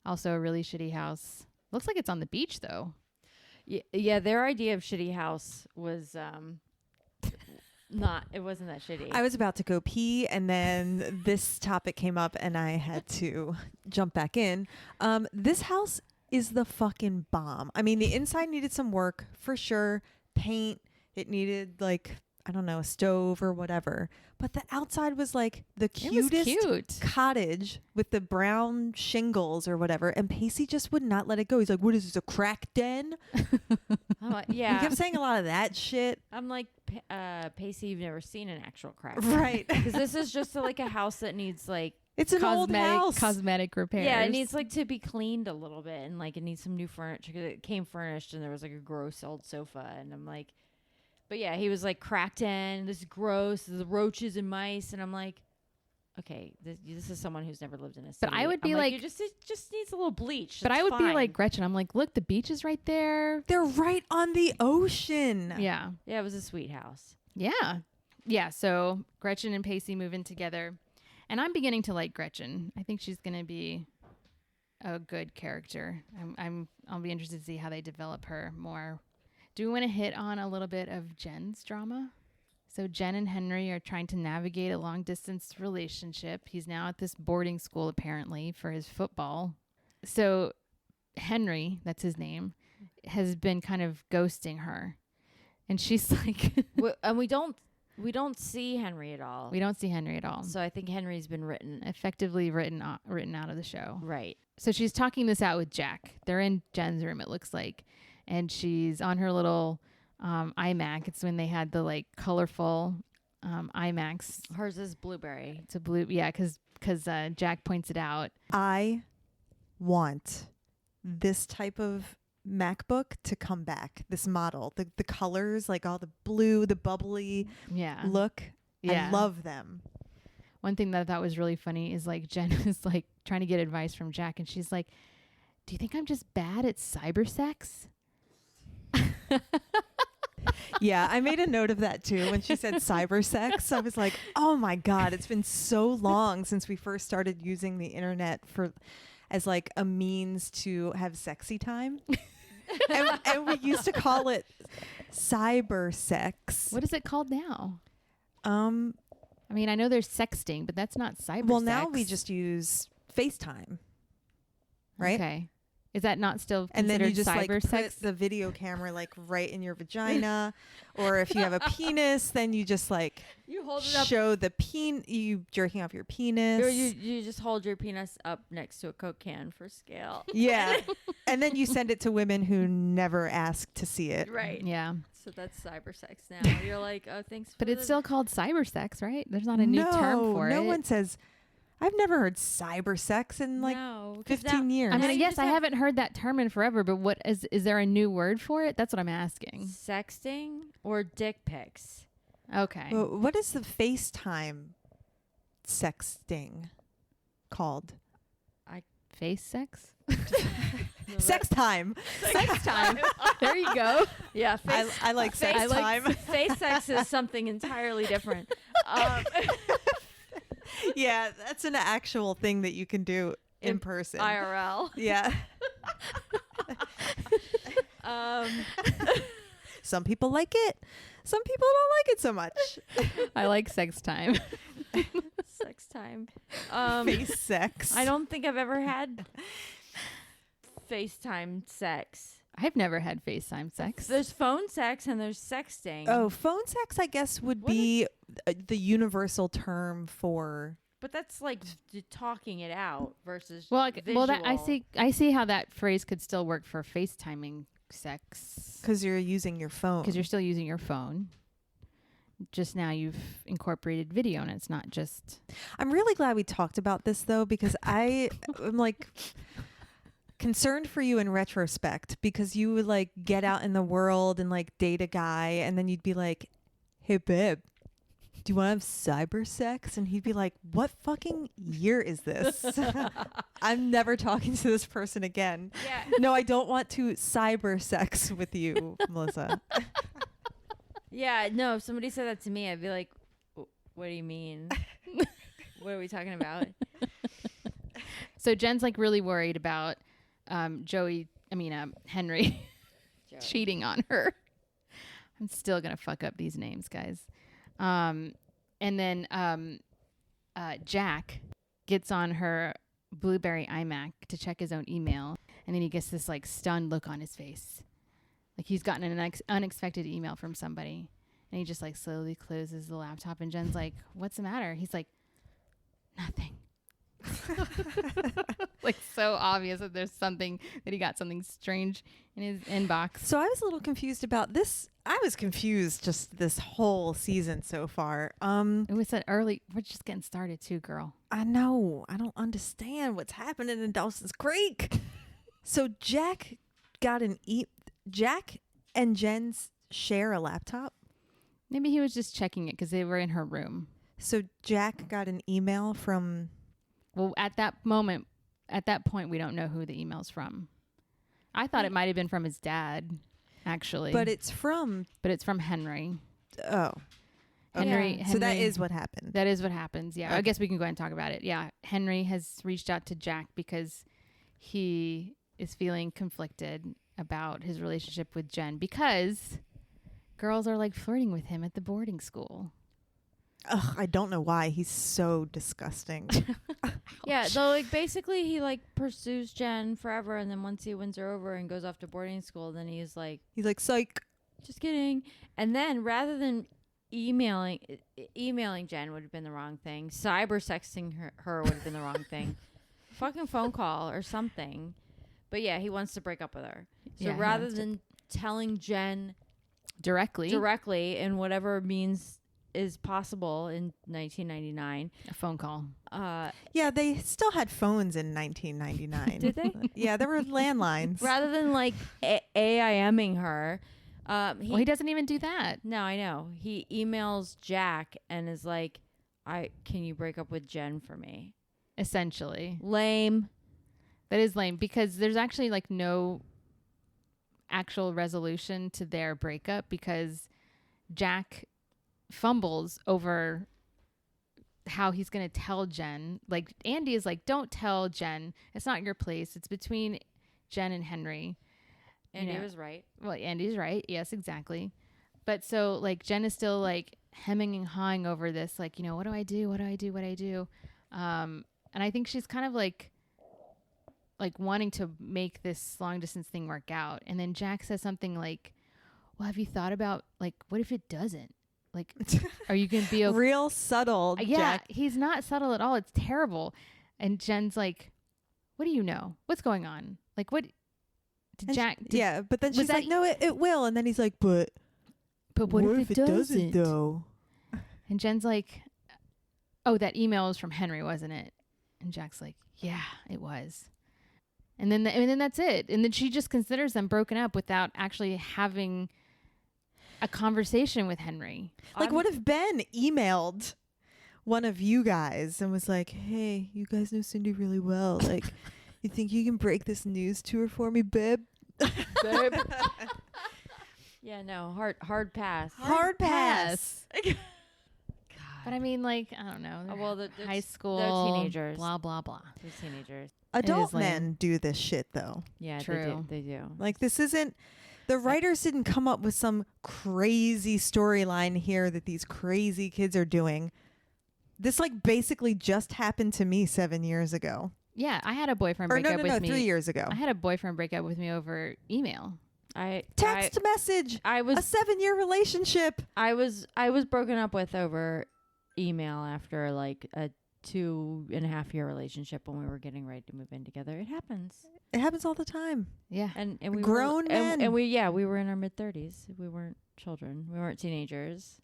Also a really shitty house. Looks like it's on the beach though. Yeah, their idea of shitty house was it wasn't that shitty. I was about to go pee, and then this topic came up, and I had to jump back in. This house is the fucking bomb. I mean, the inside needed some work for sure. Paint. It needed like, I don't know, a stove or whatever. But the outside was like the cutest cute. cottage with the brown shingles or whatever. And Pacey just would not let it go. He's like, what is this, a crack den? I'm like, He yeah. kept saying a lot of that shit. I'm like, Pacey, you've never seen an actual crack. Right. Because this is just like a house that needs like, It's an old house. Cosmetic repairs. yeah, it needs like to be cleaned a little bit, and like it needs some new furniture. 'Cause it came furnished, and there was like a gross old sofa, and I'm like, but yeah, he was like cracked in. This is gross. The roaches and mice, and I'm like, okay, this is someone who's never lived in a city. But I would be I'm like- it just needs a little bleach. But It's I would be fine. like Gretchen. I'm like, look, the beach is right there. They're right on the ocean. Yeah. yeah, it was a sweet house. Yeah. Yeah. So Gretchen and Pacey move in together. And I'm beginning to like Gretchen. I think she's going to be a good character. I'll be interested to see how they develop her more. Do we want to hit on a little bit of Jen's drama? So Jen and Henry are trying to navigate a long distance relationship. He's now at this boarding school apparently for his football. So Henry, that's his name, has been kind of ghosting her. And she's like And we don't see Henry at all. we don't see Henry at all. So I think Henry's been written. Effectively written out of the show. Right. So she's talking this out with Jack. They're in Jen's room, it looks like. And she's on her little iMac. It's when they had the like colorful iMacs. Hers is blueberry. It's a blue. Yeah, because Jack points it out. I want this type of MacBook to come back. This model, the colors, like all the blue, the bubbly Yeah. look. Yeah. I love them. One thing that I thought was really funny is like Jen is like trying to get advice from Jack. And she's like, do you think I'm just bad at cyber sex? Yeah, I made a note of that too. When she said cyber sex, I was like, oh my God, it's been so long since we first started using the internet as like a means to have sexy time. and we used to call it cyber sex. What is it called now? I Um mean, I know there's sexting, but that's not cyber well sex. now we just use FaceTime. Right? Okay. Is that not still And then you considered just like cyber put sex? the video camera like right in your vagina, or if you have a penis, then you just like You hold it up. show the you jerking off your penis. Or you just hold your penis up next to a Coke can for scale. Yeah, and then you send it to women who never ask to see it. Right. Yeah. So that's cyber sex now. You're like, oh, thanks for But it's still called cyber sex, right? There's not a new term for no it. one says. I've never heard cyber sex in like no, 'cause 15 years. I Now mean, you yes, just I have- haven't heard that term in forever, but what is there a new word for it? That's what I'm asking. sexting or dick pics. Okay. Well, what is the FaceTime sexting called? Face sex? Sex time. Sex time. There you go. Yeah, I like sex I like time. face sex is something entirely different. Yeah, that's an actual thing that you can do in person. IRL. Yeah. Some people like it. Some people don't like it so much. I like sex time. Sex time. Face sex. I don't think I've ever had FaceTime sex. I've never had FaceTime sex. There's phone sex and there's sexting. Oh, phone sex, I guess, would What be the universal term for. But that's like talking it out versus Well, that visual. I see how that phrase could still work for FaceTiming sex Because you're using your phone. because you're still using your phone. Just now you've incorporated video and it's not just I'm really glad we talked about this, though, because I'm like concerned for you in retrospect, because you would like get out in the world and like date a guy, and then you'd be like, hey, babe, do you want to have cyber sex? And he'd be like, what fucking year is this? I'm never talking to this person again. Yeah. No, I don't want to cyber sex with you, Melissa. Yeah, no, if somebody said that to me, I'd be like, what do you mean? What are we talking about? So Jen's like really worried about Henry cheating on her. I'm still gonna fuck up these names, guys. And then Jack gets on her BlueBerry iMac to check his own email, and then he gets this like stunned look on his face, like he's gotten an unexpected email from somebody, and he just like slowly closes the laptop. And Jen's like, "What's the matter?" He's like, "Nothing." Like so obvious that there's something, that he got something strange in his inbox. So I was a little confused about this. I was confused just this whole season so far. It was that early. We're just getting started too, girl. I know. I don't understand what's happening in Dawson's Creek. So Jack and Jen's share a laptop. Maybe he was just checking it because they were in her room. So Jack got an email from. Well, at that point, we don't know who the email's from. I thought it might have been from his dad, actually. But it's from. Henry. Oh. Henry. So that is what happened. That is what happens. Yeah. Okay. I guess we can go ahead and talk about it. Yeah. Henry has reached out to Jack because he is feeling conflicted about his relationship with Jen, because girls are like flirting with him at the boarding school. Ugh, I don't know why. He's so disgusting. Yeah, so like basically he like pursues Jen forever, and then once he wins her over and goes off to boarding school, then he's like, psych. just kidding. And then rather than emailing Jen would have been the wrong thing. Cyber sexting her would have been the wrong thing. Fucking phone call or something. But yeah, he wants to break up with her. So Yeah, he rather wants to- than telling Jen Directly in whatever means is possible in 1999, a phone call. Yeah, they still had phones in 1999. Did they? Yeah, there were landlines. Rather than like AIMing her, Well, he doesn't even do that. No, I know. He emails Jack and is like, can you break up with Jen for me? Essentially, Lame. that is lame, because there's actually like no actual resolution to their breakup, because Jack fumbles over how he's going to tell Jen. Like Andy is like, don't tell Jen. It's not your place. It's between Jen and Henry. And You he know. was right. Well, Andy's right. Yes, exactly. But so like Jen is still like hemming and hawing over this, like, what do I do? What do I do? What do I do? And I think she's kind of like wanting to make this long distance thing work out. And then Jack says something like, well, have you thought about like, what if it doesn't? Like, are you going to be okay? Real subtle, Yeah, Jack. he's not subtle at all. It's terrible. And Jen's like, what do you know? What's going on? Like, what did And Jack? yeah, but then was she's that- like, no, it will. And then he's like, but what if it doesn't? though? And Jen's like, oh, that email was from Henry, wasn't it? And Jack's like, yeah, it was. And then that's it. And then she just considers them broken up without actually having a conversation with Henry. Like, what if Ben emailed one of you guys and was like, hey, you guys know Cindy really well. Like, you think you can break this news to her for me, babe? Babe. Yeah, no, hard pass. Hard pass. But I mean, like, I don't know. They're well, they're high school. they're teenagers. Blah, blah, blah. They're teenagers. Adult is lame. men do this shit, though. Yeah, True. They do. Like, this isn't... The writers didn't come up with some crazy storyline here that these crazy kids are doing. This, like, basically just happened to me 7 years ago. Yeah, I had a boyfriend Or break up with me. 3 years ago. I had a boyfriend break up with me over email. Text message. I A was 7-year relationship. I was broken up with over email after like a 2.5 year relationship when we were getting ready to move in together. It happens. It happens all the time. Yeah. And we Grown were, men. and we were in our mid-30s. We weren't children. We weren't teenagers.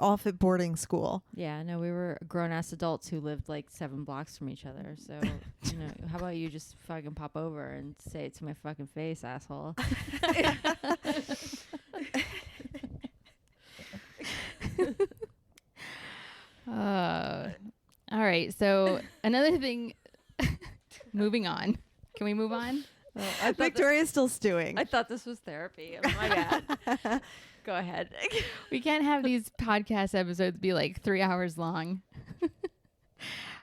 Off at boarding school. Yeah, no, we were grown-ass adults who lived like 7 blocks from each other. So, how about you just fucking pop over and say it to my fucking face, asshole? All right. So another thing, moving on. Can we move on? Victoria's still stewing. I thought this was therapy. My bad. Go ahead. We can't have these podcast episodes be like 3 hours long.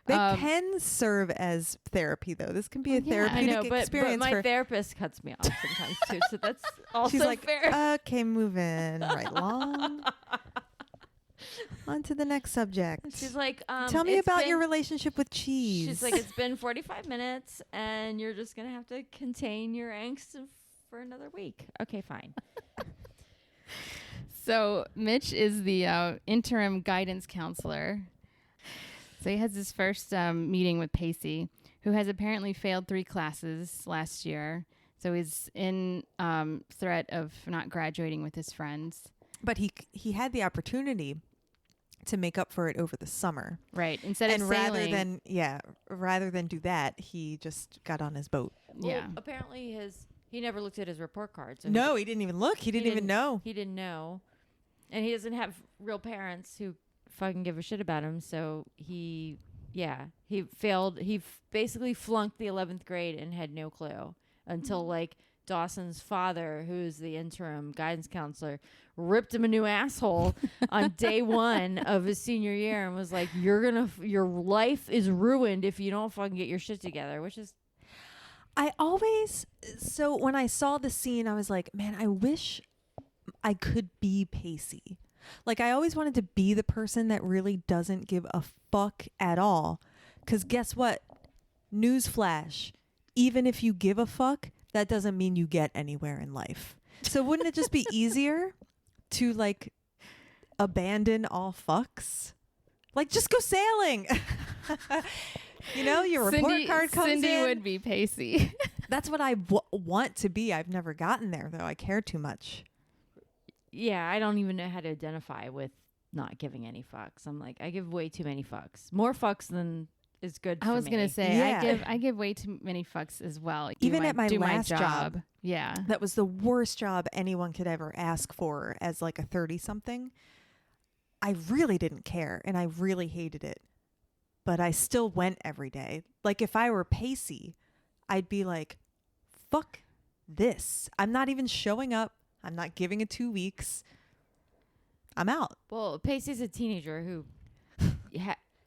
They can serve as therapy, though. This can be a I therapeutic know, but experience. my for therapist cuts me off sometimes too, so that's also She's like, fair. okay, moving right along. On to the next subject. She's like, tell me it's about your been- relationship with cheese. She's like, it's been 45 minutes, and you're just gonna have to contain your angst for another week. Okay, fine. So Mitch is the interim guidance counselor. So he has his first meeting with Pacey, who has apparently failed 3 classes last year. So he's in threat of not graduating with his friends. But he had the opportunity to make up for it over the summer. Right. Instead of sailing. rather than do that, he just got on his boat. Well, apparently he never looked at his report card. So No, he didn't even look. He didn't even know. He didn't know, and he doesn't have real parents who fucking give a shit about him. So he failed. He basically flunked the 11th grade and had no clue until like Dawson's father, who's the interim guidance counselor, ripped him a new asshole on day 1 of his senior year and was like, your life is ruined if you don't fucking get your shit together, which is. So when I saw the scene, I was like, man, I wish I could be Pacey. Like, I always wanted to be the person that really doesn't give a fuck at all. Because guess what? Newsflash. Even if you give a fuck, that doesn't mean you get anywhere in life. So wouldn't it just be easier to, like, abandon all fucks? Like, just go sailing. You know, your report card comes in. Cindy would be Pacey. That's what I want to be. I've never gotten there, though. I care too much. Yeah, I don't even know how to identify with not giving any fucks. I'm like, I give way too many fucks. More fucks than is good for me. I was gonna say, Yeah. I give way too many fucks as well. Even at my do last my job. Yeah. That was the worst job anyone could ever ask for as like a 30-something. I really didn't care, and I really hated it. But I still went every day. Like, if I were Pacey, I'd be like, fuck this. I'm not even showing up. I'm not giving it 2 weeks. I'm out. Well, Pacey's a teenager who,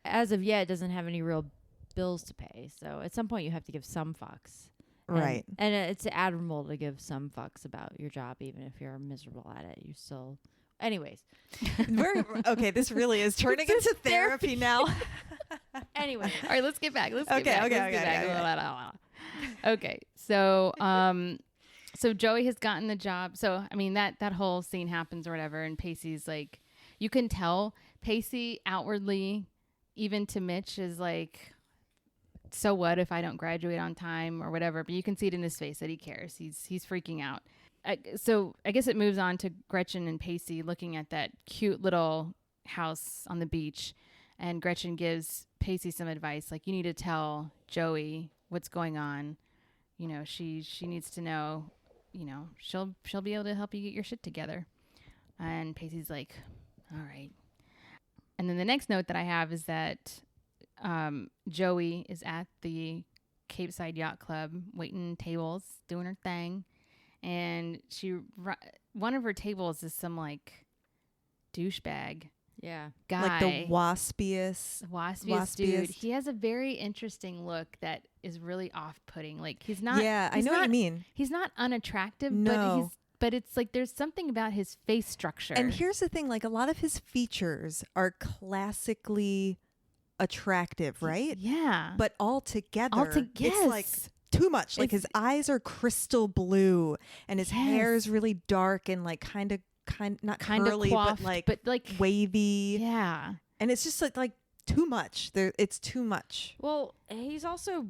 as of yet, doesn't have any real bills to pay. So at some point, you have to give some fucks. Right. And it's admirable to give some fucks about your job, even if you're miserable at it. You still. Anyways. Okay, this really is turning into therapy now. Anyway. All right, let's get back. Okay. Okay. So, so Joey has gotten the job. So, I mean, that whole scene happens or whatever. And Pacey's like, you can tell Pacey outwardly, even to Mitch, is like, so what if I don't graduate on time or whatever? But you can see it in his face that he cares. He's freaking out. So I guess it moves on to Gretchen and Pacey looking at that cute little house on the beach. And Gretchen gives Pacey some advice, like, you need to tell Joey what's going on. You know, she needs to know, you know, she'll be able to help you get your shit together. And Pacey's like, all right. And then the next note that I have is that Joey is at the Capeside Yacht Club waiting tables, doing her thing. And one of her tables is some like douchebag Yeah. guy. Like the waspiest dude. He has a very interesting look that is really off-putting. Like he's not. Yeah, I know what you mean. He's not unattractive, No. but it's like there's something about his face structure. And here's the thing, like a lot of his features are classically attractive, right? Yeah. But all together, it's like too much. Like his eyes are crystal blue and his hair is really dark and like kind of not curly, coiffed, but like wavy. Yeah. And it's just like too much. It's too much. Well, he's also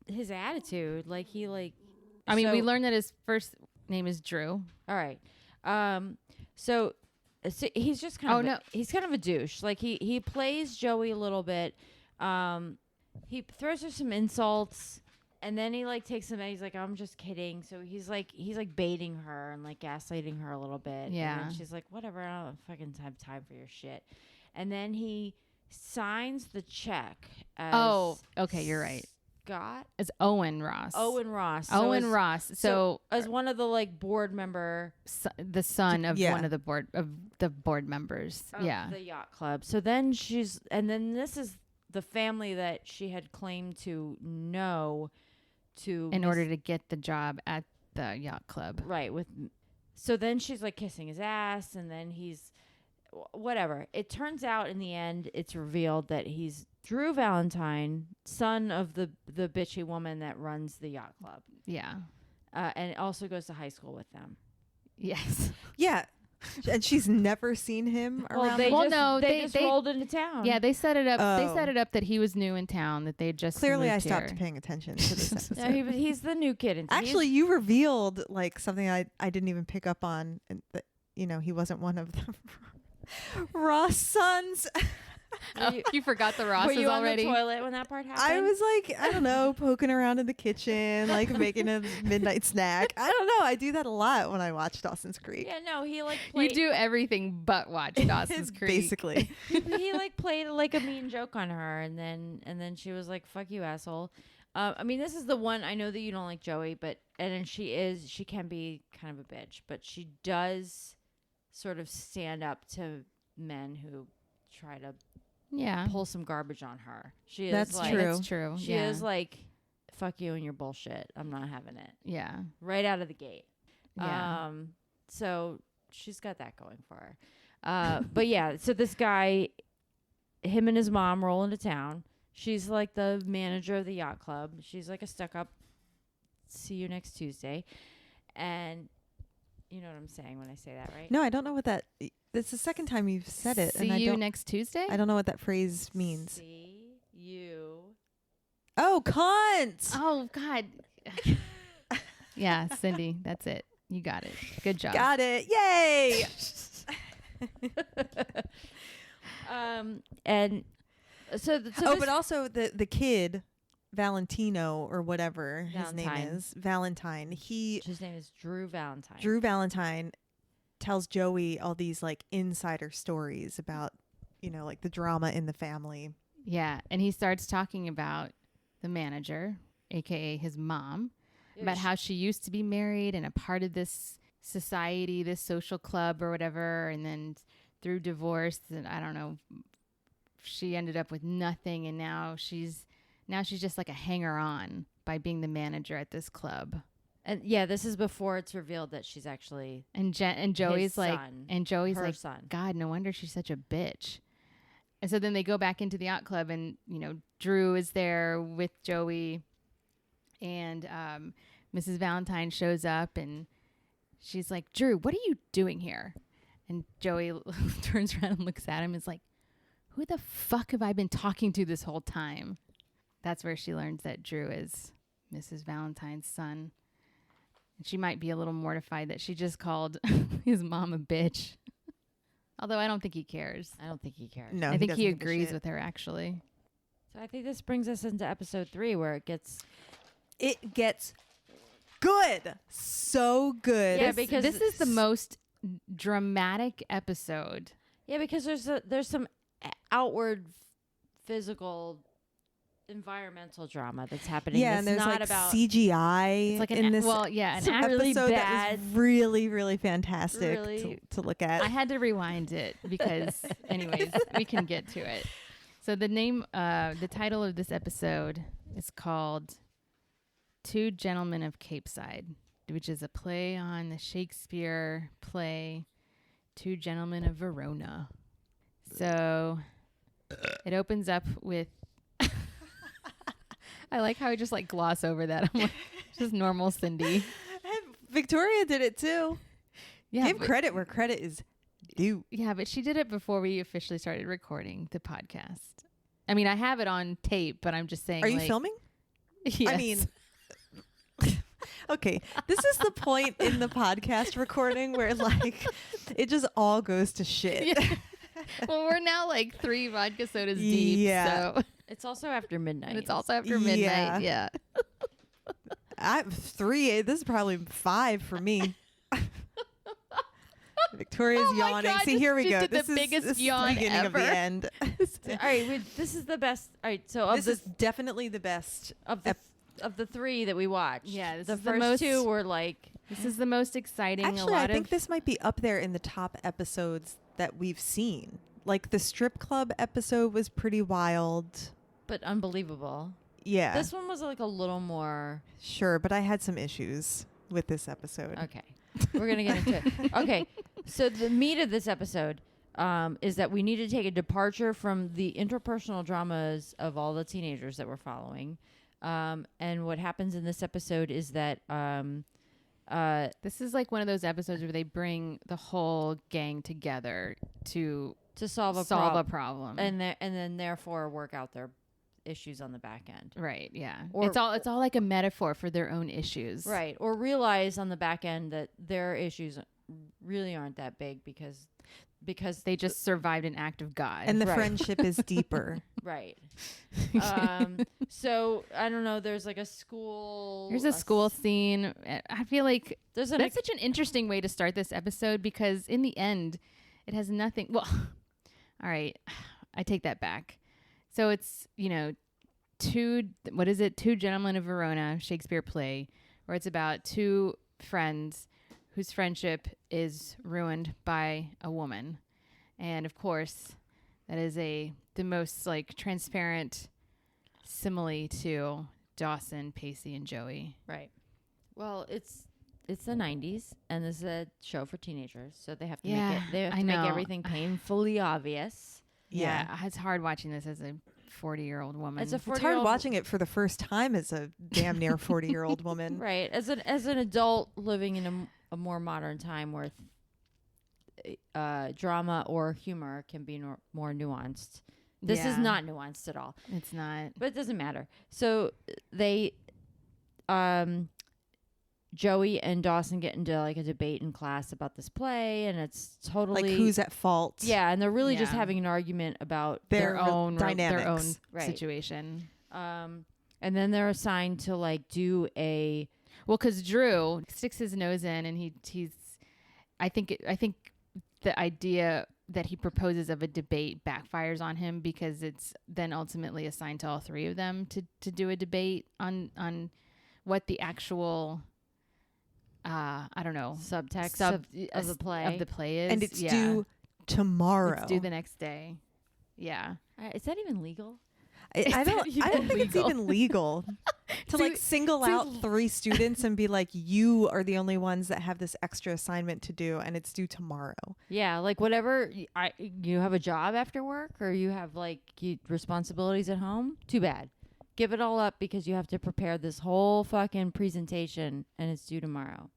his attitude. Like he like. I mean, we learned that his first name is Drew. All right. So he's just kind of he's kind of a douche. Like he plays Joey a little bit. He throws her some insults. And then he like takes him and he's like, I'm just kidding. So he's like baiting her and like gaslighting her a little bit. Yeah. And then she's like, whatever, I don't fucking have time for your shit. And then he signs the check as okay, you're right. Scott? As Owen Ross. So as one of the like board member, the son of one of the board members. of the yacht club. So then this is the family that she had claimed to know to In order to get the job at the yacht club. right with. So then she's like kissing his ass, and then he's whatever. It turns out in the end, it's revealed that he's Drew Valentine, son of the bitchy woman that runs the yacht club, Yeah. and also goes to high school with them. Yes. Yeah. And she's never seen him around. They just rolled into town. Yeah, they set it up. They Oh. set it up that he was new in town, that they just Clearly, I moved stopped here. paying attention to this episode. No, he's the new kid. Actually, you revealed like something I didn't even pick up on, and that he wasn't one of the Ross sons. Oh, you forgot the were Rosses you already? on the toilet when that part happened? I was like, I don't know, poking around in the kitchen, like making a midnight snack. I don't know. I do that a lot when I watch Dawson's Creek. Yeah, no, he like You played, do everything but watch Dawson's Creek. Basically. he like played like a mean joke on her, and then she was like, "Fuck you, asshole." I mean, this is the one I know that you don't like Joey, but and then she can be kind of a bitch, but she does sort of stand up to men who try to Yeah. pull some garbage on her. She is That's like, true. That's true. She yeah. is like, "Fuck you and your bullshit. I'm not having it." Yeah. Right out of the gate. Yeah. So she's got that going for her. But yeah, so this guy, him and his mom roll into town. She's like the manager of the yacht club. She's like a stuck-up, see you next Tuesday. And you know what I'm saying when I say that, right? No, I don't know what that. It's the second time you've said it, See and you next Tuesday? I don't know what that phrase means. See you. Oh, cunt! Oh, God. Yeah, Cindy, that's it. You got it. Good job. Got it! Yay! And so Oh, but also the kid, Valentino or whatever his name Valentine. is, Valentine. his name is Drew Valentine. Drew Valentine tells Joey all these like insider stories about, like the drama in the family. Yeah, and he starts talking about the manager, a.k.a. his mom, about how she used to be married and a part of this society, this social club or whatever, and then through divorce, and I don't know, she ended up with nothing, and now she's just like a hanger-on by being the manager at this club. And yeah, this is before it's revealed that she's actually And Joey's like, son, and Joey's her like, son. God, no wonder she's such a bitch. And so then they go back into the yacht club, and Drew is there with Joey, and Mrs. Valentine shows up, and she's like, Drew, what are you doing here? And Joey turns around and looks at him and is like, who the fuck have I been talking to this whole time? That's where she learns that Drew is Mrs. Valentine's son. And she might be a little mortified that she just called his mom a bitch. Although I don't think he cares. I don't think he cares. No, I think he doesn't give a agrees shit. with her, actually. So I think this brings us into episode 3 where it gets It gets good, so good. Yeah, because this is the most dramatic episode. because there's some outward physical environmental drama that's happening. Yeah, that's and there's not like about CGI It's like in this an some really episode that bad- was really, really fantastic Really- to look at. I had to rewind it because, anyways, we can get to it. So the title of this episode is called Two Gentlemen of Capeside, which is a play on the Shakespeare play Two Gentlemen of Verona. So it opens up with I like how I just like gloss over that. I'm like, just normal Cindy. Victoria did it too. Yeah, Give credit where credit is due. Yeah, but she did it before we officially started recording the podcast. I mean, I have it on tape, but I'm just saying. Are you like, filming? Yes. I mean, okay, this is the point in the podcast recording where like it just all goes to shit. Yeah. Well, we're now like 3 vodka sodas deep. Yeah. So it's also after midnight. and it's also after midnight. Yeah. I 3. This is probably 5 for me. Victoria's Oh my yawning. God, See, here we just go. did the This is biggest this is yawn the beginning of ever. the end. all right. This is the best. All right. So of This the is definitely the best. of the 3 that we watched, Yeah, this the is the first most- 2 were like This is the most exciting. Actually, a I lot think of this might be up there in the top episodes that we've seen. Like the strip club episode was pretty wild. but unbelievable. Yeah. This one was like a little more. Sure, but I had some issues with this episode. Okay. We're going to get into it. Okay. So the meat of this episode is that we need to take a departure from the interpersonal dramas of all the teenagers that we're following. And what happens in this episode is that This is like one of those episodes where they bring the whole gang together to solve a problem. and then therefore work out their issues on the back end. Right, yeah. Or- it's all like a metaphor for their own issues. Right. Or realize on the back end that their issues really aren't that big because They just survived an act of God. And the Right. friendship is deeper. right. So I don't know, there's like a school Here's a school scene. I feel like there's that's such an interesting way to start this episode because in the end, it has nothing. Well, all right, I take that back. So it's, Two Gentlemen of Verona, Shakespeare play, where it's about two friends whose friendship is ruined by a woman. And of course, that is the most like transparent simile to Dawson, Pacey, and Joey. Right. Well, it's the 90s and this is a show for teenagers, so they have to make everything painfully obvious. Yeah, it's hard watching this as a 40-year-old woman. It's a It's 40-year-old hard watching it for the first time as a damn near 40-year-old woman. Right. As an adult living in a more modern time where drama or humor can be more nuanced. This is not nuanced at all. It's not. But it doesn't matter. So they Joey and Dawson get into like a debate in class about this play, and it's totally Like who's at fault? Yeah, and they're really just Yeah. having an argument about Their own dynamics. their own Right. situation. and then they're assigned to like do a Well, because Drew sticks his nose in, and he's. I think the idea that he proposes of a debate backfires on him because it's then ultimately assigned to all three of them to do a debate on what the actual. I don't know. subtext of the play. Of the play is. And it's due tomorrow. It's due the next day. Yeah. Is that even legal? I don't even think it's legal? even legal to like single out 3 students and be like, you are the only ones that have this extra assignment to do and it's due tomorrow. Yeah, like whatever. You have a job after work or you have like responsibilities at home. Too bad. Give it all up because you have to prepare this whole fucking presentation and it's due tomorrow.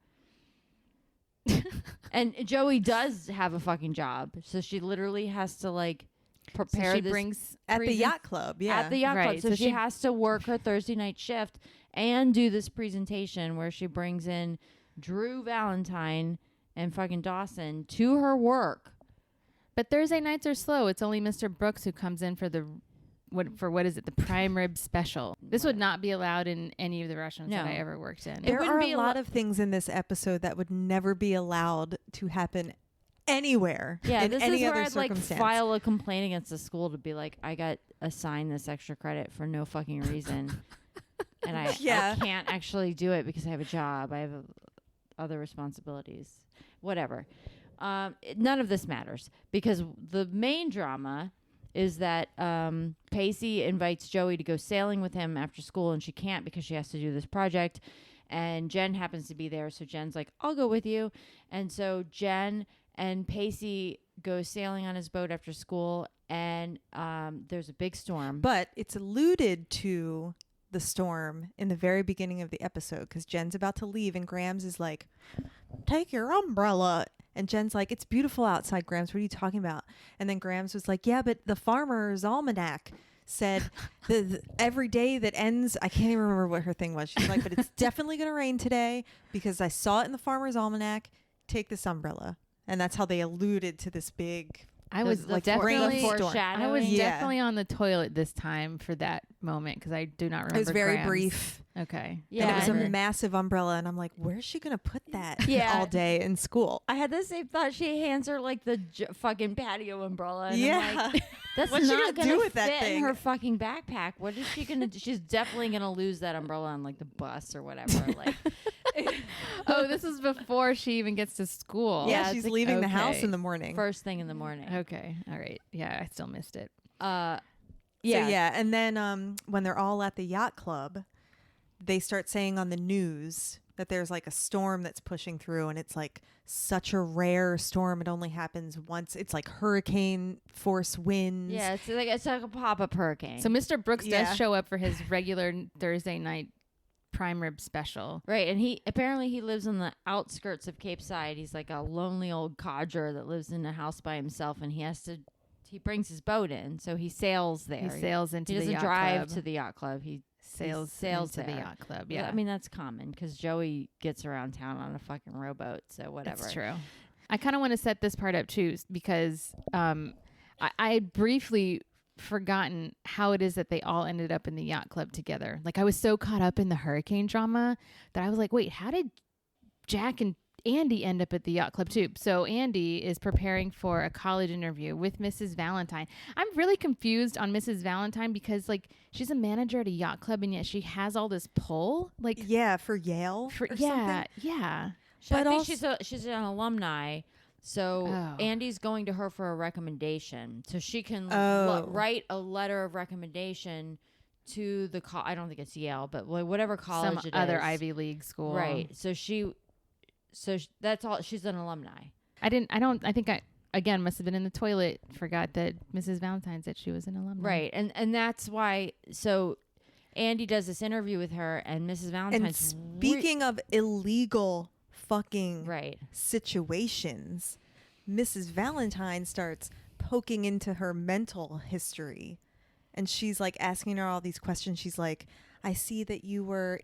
And Joey does have a fucking job, so she literally has to like prepare. So she this brings At the yacht club, yeah. at the yacht club. Right, So, so she she- has to work her Thursday night shift and do this presentation where she brings in Drew Valentine and fucking Dawson to her work. But Thursday nights are slow. It's only Mr. Brooks who comes in for the what is it? The prime rib special. This would not be allowed in any of the restaurants that No. I ever worked in. It There wouldn't are be a a lot lo- of things in this episode that would never be allowed to happen anywhere. Yeah, in this any is where other I'd like circumstance. file a complaint against the school to be like, I got assigned this extra credit for no fucking reason, and I can't actually do it because I have a job. I have other responsibilities. Whatever. None of this matters because the main drama is that Pacey invites Joey to go sailing with him after school, and she can't because she has to do this project. And Jen happens to be there, so Jen's like, I'll go with you. And so Jen and Pacey go sailing on his boat after school, and there's a big storm. But it's alluded to the storm in the very beginning of the episode because Jen's about to leave and Grams is like, take your umbrella. And Jen's like, it's beautiful outside, Grams. What are you talking about? And then Grams was like, yeah, but the Farmer's Almanac said the every day that ends, I can't even remember what her thing was. She's like, but it's definitely going to rain today because I saw it in the Farmer's Almanac. Take this umbrella. And that's how they alluded to this big. I was like definitely foreshadowing. I was Yeah. definitely on the toilet this time for that moment because I do not remember. It was very Grams. brief. Okay. Yeah, and it was and a massive umbrella. And I'm like, where's she going to put that Yeah. all day in school? I had the same thought. She hands her like the fucking patio umbrella. And I'm Yeah. like, that's What's she not gonna do with that fit in thing? her fucking backpack. What is she gonna do? She's definitely gonna lose that umbrella on like the bus or whatever. Like, Oh, this is before she even gets to school. Yeah, it's she's like, leaving the house okay. in the morning. first thing in the morning. Okay. All right. Yeah, I still missed it. Yeah. So yeah, and then when they're all at the yacht club, they start saying on the news that there's like a storm that's pushing through, and it's like such a rare storm. It only happens once. It's like hurricane force winds. Yeah, it's like a pop-up hurricane. So Mr. Brooks Yeah. does show up for his regular Thursday night prime rib special. Right, and he lives on the outskirts of Capeside. He's like a lonely old codger that lives in a house by himself, and he brings his boat in, so he sails there. He sails into He the doesn't yacht drive club. to the yacht club. He sails sails into the there. yacht club. Yeah, Yeah, I mean that's common because Joey gets around town on a fucking rowboat. So whatever. that's true. I kind of want to set this part up too because I had briefly forgotten how it is that they all ended up in the yacht club together. Like I was so caught up in the hurricane drama that I was like, wait, how did Jack and Andy end up at the yacht club too? So Andy is preparing for a college interview with Mrs. Valentine. I'm really confused on Mrs. Valentine because like she's a manager at a yacht club and yet she has all this pull. Like Yeah, for Yale. for or yeah, something. yeah. I But think she's an alumni. So Oh. Andy's going to her for a recommendation, so she can Oh. write a letter of recommendation to the I don't think it's Yale, but whatever college Some it other is. Ivy League school. Right. So that's all. She's an alumni. I think I again must have been in the toilet, forgot that Mrs. Valentine said she was an alumni. Right. And that's why. So Andy does this interview with her, and Mrs. And Valentine's speaking of illegal fucking right. situations, Mrs. Valentine starts poking into her mental history. And she's like asking her all these questions. She's like, I see that you were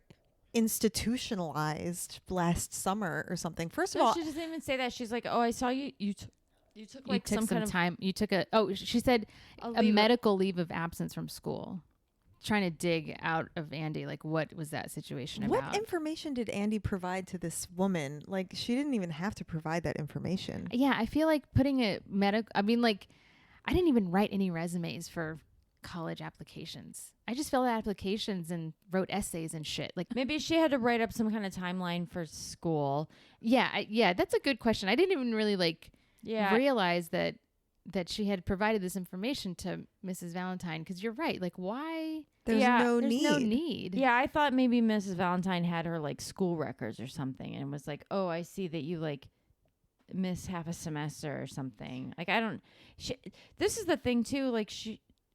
institutionalized last summer or something. First of No, all, she doesn't even say that. She's like, "Oh, I saw you. You took You like took some kind of time. You took she said a a leave of- medical leave of absence from school. Trying to dig out of Andy, like what was that situation what about? information did Andy provide to this woman? Like, she didn't even have to provide that information. Yeah, I feel like putting a I mean, like, I didn't even write any resumes for college applications. I just filled out applications and wrote essays and shit. Like, Maybe she had to write up some kind of timeline for school. yeah, that's a good question. I didn't even really like Yeah. realize that she had provided this information to Mrs. Valentine because you're right. Like, why? There's Yeah, no There's need. no need. Yeah, I thought maybe Mrs. Valentine had her like school records or something and was like, "Oh, I see that you like miss half a semester or something." Like I don't this is the thing too, like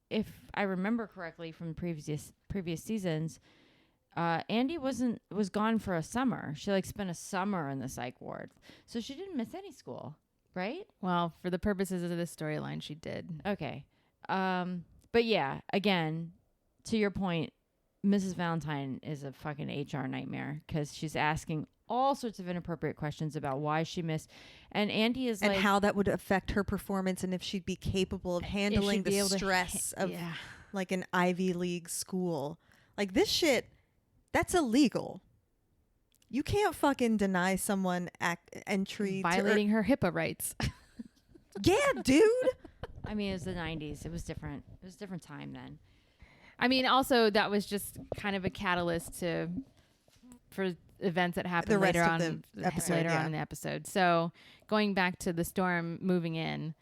if I remember correctly from previous seasons, Andy was gone for a summer. She like spent a summer in the psych ward. So she didn't miss any school, right? Well, for the purposes of this storyline, she did. Okay. But yeah, again, to your point, Mrs. Valentine is a fucking HR nightmare because she's asking all sorts of inappropriate questions about why she missed. And Andy is And like, how that would affect her performance, and if she'd be capable of handling be the able to stress of yeah. like an Ivy League school. Like, this shit, that's illegal. You can't fucking deny someone entry Violating her HIPAA rights. Yeah, dude. I mean, it was the 90s. It was different. It was a different time then. I mean, also that was just kind of a catalyst for events that happened The rest later of on the episode, later yeah. on in the episode. So going back to the storm moving in,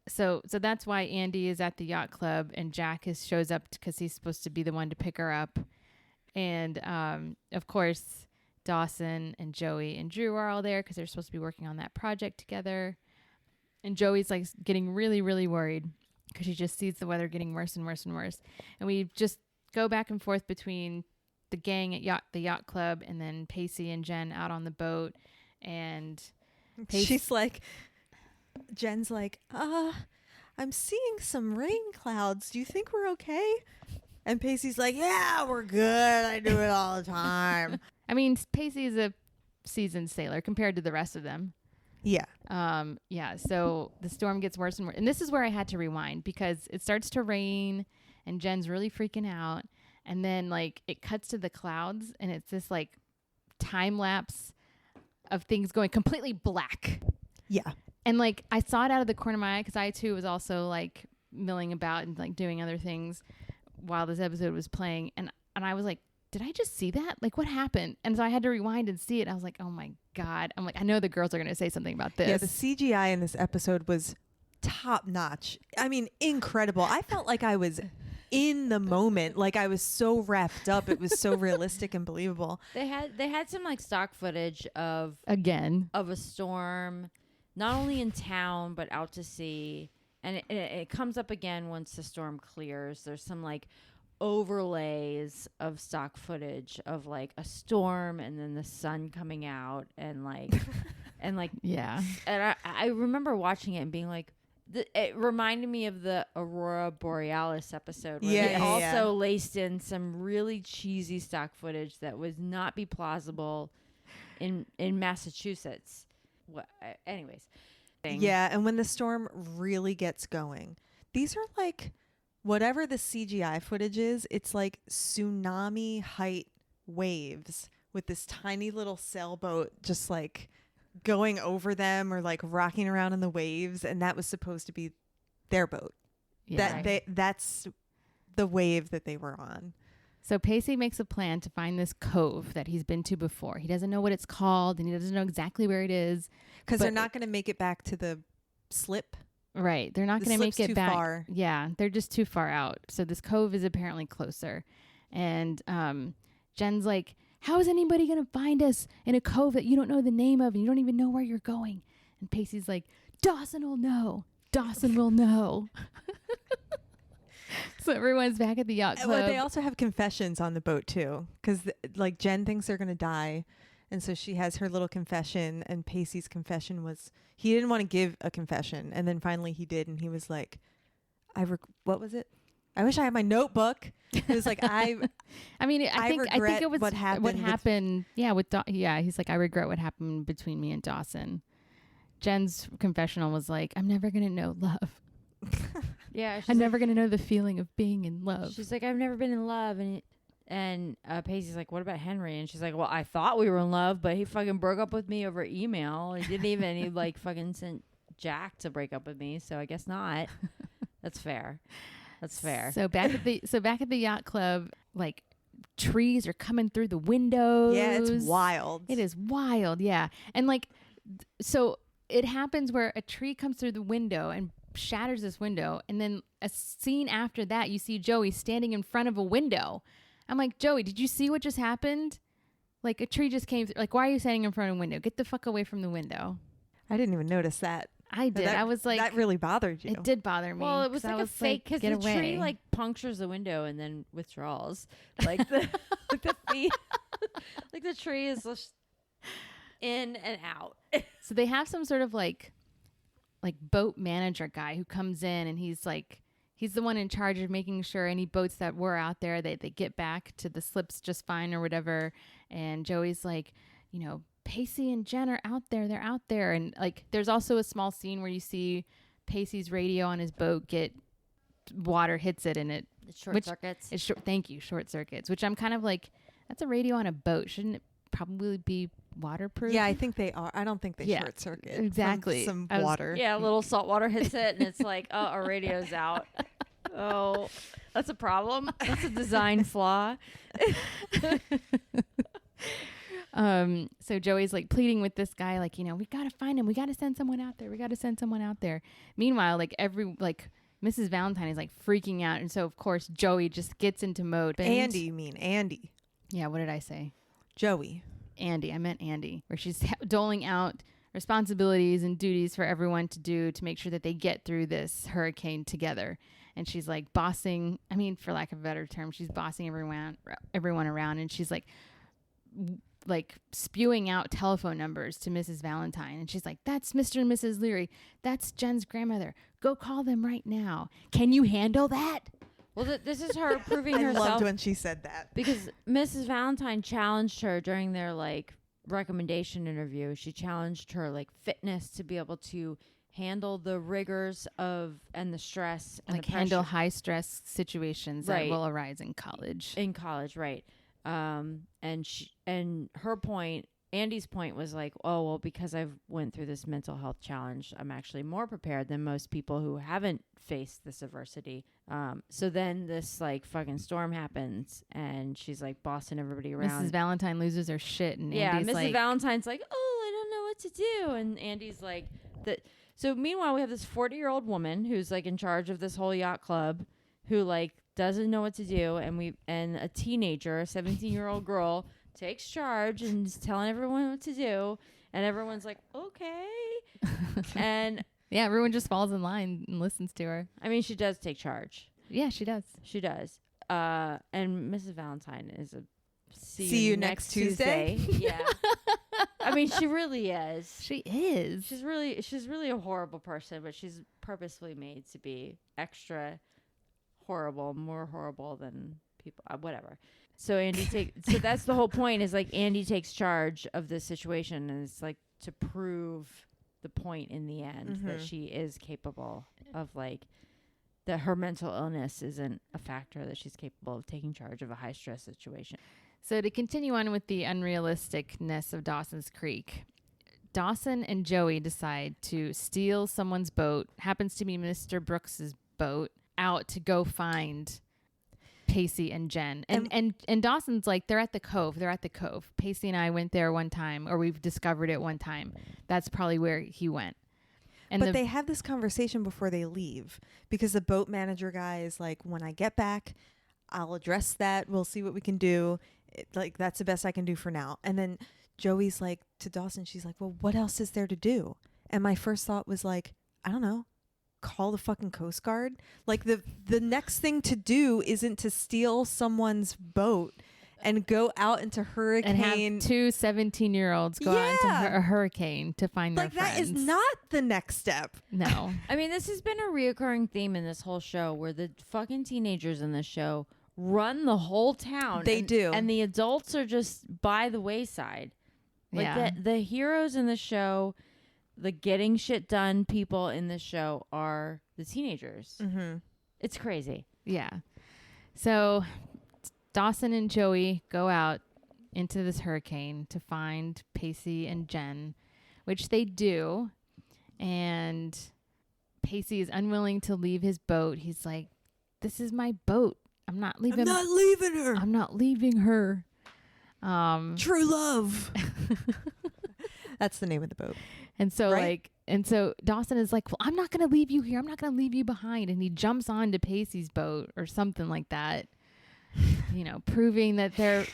so that's why Andy is at the yacht club and Jack shows up because he's supposed to be the one to pick her up, and of course Dawson and Joey and Drew are all there because they're supposed to be working on that project together, and Joey's like getting really, really worried because she just sees the weather getting worse and worse and worse. And we just go back and forth between the gang at the yacht club and then Pacey and Jen out on the boat. And She's like, Jen's like, I'm seeing some rain clouds. Do you think we're okay? And Pacey's like, yeah, we're good. I do it all the time. I mean, Pacey is a seasoned sailor compared to the rest of them. Yeah. Yeah, so the storm gets worse and worse. And this is where I had to rewind because it starts to rain and Jen's really freaking out. And then like it cuts to the clouds and it's this like time lapse of things going completely black. Yeah. And like I saw it out of the corner of my eye because I too was also like milling about and like doing other things while this episode was playing. And I was like, did I just see that? Like, what happened? And so I had to rewind and see it. I was like, oh my God. I'm like, I know the girls are going to say something about this. Yeah, the CGI in this episode was top notch. I mean, incredible. I felt like I was in the moment. Like I was so wrapped up. It was so realistic and believable. They had some like stock footage of Again. a storm, not only in town but out to sea, and it comes up again once the storm clears. There's some like overlays of stock footage of like a storm and then the sun coming out and like Yeah. and I remember watching it and being like, it reminded me of the Aurora Borealis episode where they also laced in some really cheesy stock footage that would not be plausible in Massachusetts. Anyways. Yeah, and when the storm really gets going, these are like, whatever the CGI footage is, it's like tsunami height waves with this tiny little sailboat just like going over them or like rocking around in the waves, and that was supposed to be their boat. Yeah. That's the wave that they were on. So Pacey makes a plan to find this cove that he's been to before. He doesn't know what it's called and he doesn't know exactly where it is. Because they're not going to make it back to the slip. Right. They're not The going to make slip's it too back. far. Yeah. They're just too far out. So this cove is apparently closer. And Jen's like, how is anybody going to find us in a cove that you don't know the name of and you don't even know where you're going? And Pacey's like, Dawson will know. Dawson will know. So everyone's back at the yacht club. Well, they also have confessions on the boat too, because like Jen thinks they're gonna die, and so she has her little confession. And Pacey's confession was he didn't want to give a confession, and then finally he did, and he was like, "What was it? I wish I had my notebook." It was like I mean, I think it was what happened. He's like, I regret what happened between me and Dawson. Jen's confessional was like, I'm never gonna know love. Yeah, I'm never gonna know the feeling of being in love. she's like, I've never been in love, and Pacey's like, what about Henry? And she's like, well, I thought we were in love, but he fucking broke up with me over email. He didn't even he like fucking sent Jack to break up with me, so I guess not. That's fair. So back at the yacht club, like trees are coming through the windows. Yeah, it's wild. It is wild, yeah. And like, so it happens where a tree comes through the window and shatters this window, and then a scene after that, you see Joey standing in front of a window. I'm like, Joey, did you see what just happened? Like a tree just came through. Like, why are you standing in front of a window? Get the fuck away from the window. I didn't even notice that. I did. I was like, that really bothered you. It did bother me. Well, it was like a fake, because the away. tree like punctures the window and then withdraws. Like the like the tree is just in and out. So they have some sort of like boat manager guy who comes in, and he's the one in charge of making sure any boats that were out there, they get back to the slips just fine or whatever. And Joey's like, Pacey and Jen are out there. They're out there. And like, there's also a small scene where you see Pacey's radio on his boat get water hits it, and it Short circuits. Thank you, short circuits. Which I'm kind of like, that's a radio on a boat. Shouldn't it probably be waterproof? Yeah, I think they are. I don't think they short circuit. from Exactly. some water. Yeah, a little salt water hits it, and it's like, oh, our radio's out. Oh, that's a problem. That's a design flaw. So Joey's like pleading with this guy, like, we got to find him. We got to send someone out there. Meanwhile, Mrs. Valentine is like freaking out. And so, of course, Joey just gets into mode. Andy, you mean Andy. Yeah, what did I say? Joey. Andy. I meant Andy. Where she's doling out responsibilities and duties for everyone to do to make sure that they get through this hurricane together. And she's like bossing, for lack of a better term, she's bossing everyone around. And she's like spewing out telephone numbers to Mrs. Valentine. And she's like, that's Mr. and Mrs. Leary. That's Jen's grandmother. Go call them right now. Can you handle that? Well, this is her proving I herself. loved when she said that. Because Mrs. Valentine challenged her during their recommendation interview. She challenged her fitness to be able to handle the rigors and the stress and the handle pressure. high stress situations that will arise in college. Right. And her point, Andy's point was like, oh, well, because I've went through this mental health challenge, I'm actually more prepared than most people who haven't faced this adversity. So then this fucking storm happens, and she's bossing everybody around. Mrs. Valentine loses her shit, and yeah, Andy's Mrs. Valentine's like, oh, I don't know what to do, and Andy's like, So meanwhile, we have this 40-year-old woman who's like in charge of this whole yacht club, who like doesn't know what to do, and a teenager, a 17-year-old girl, takes charge and is telling everyone what to do, and everyone's like, okay, and Yeah, everyone just falls in line and listens to her. I mean, she does take charge. Yeah, she does. She does. And Mrs. Valentine is a See you next Tuesday. Yeah. I mean, she really is. She is. She's really a horrible person, but she's purposefully made to be extra horrible, more horrible than people. Whatever. So so that's the whole point. Is like Andy takes charge of this situation, and it's like to prove the point in the end that she is capable of like that her mental illness isn't a factor, that she's capable of taking charge of a high stress situation. So to continue on with the unrealisticness of Dawson's Creek, Dawson and Joey decide to steal someone's boat, happens to be Mr. Brooks's boat, out to go find Pacey and Jen. And Dawson's like, they're at the cove. Pacey and I went there one time, or we've discovered it one time. That's probably where he went. But they have this conversation before they leave, because the boat manager guy is like, when I get back, I'll address that. We'll see what we can do. Like, that's the best I can do for now. And then Joey's like to Dawson, she's like, well, what else is there to do? And my first thought was like, I don't know, call the fucking Coast Guard. Like the next thing to do isn't to steal someone's boat and go out into hurricane. And have two 17-year-olds go out into a hurricane to find their friends. That is not the next step. No. I mean, this has been a reoccurring theme in this whole show, where the fucking teenagers in this show run the whole town. They do. And the adults are just by the wayside. Like Yeah. the heroes in the show, the getting shit done people in this show are the teenagers. Mm-hmm. It's crazy. Yeah. So Dawson and Joey go out into this hurricane to find Pacey and Jen, which they do. And Pacey is unwilling to leave his boat. He's like, this is my boat. I'm not leaving her. I'm not leaving her. True love. That's the name of the boat. And so Right? so Dawson is like, well, I'm not going to leave you here. I'm not going to leave you behind. And he jumps onto Pacey's boat or something like that, you know, proving that they're.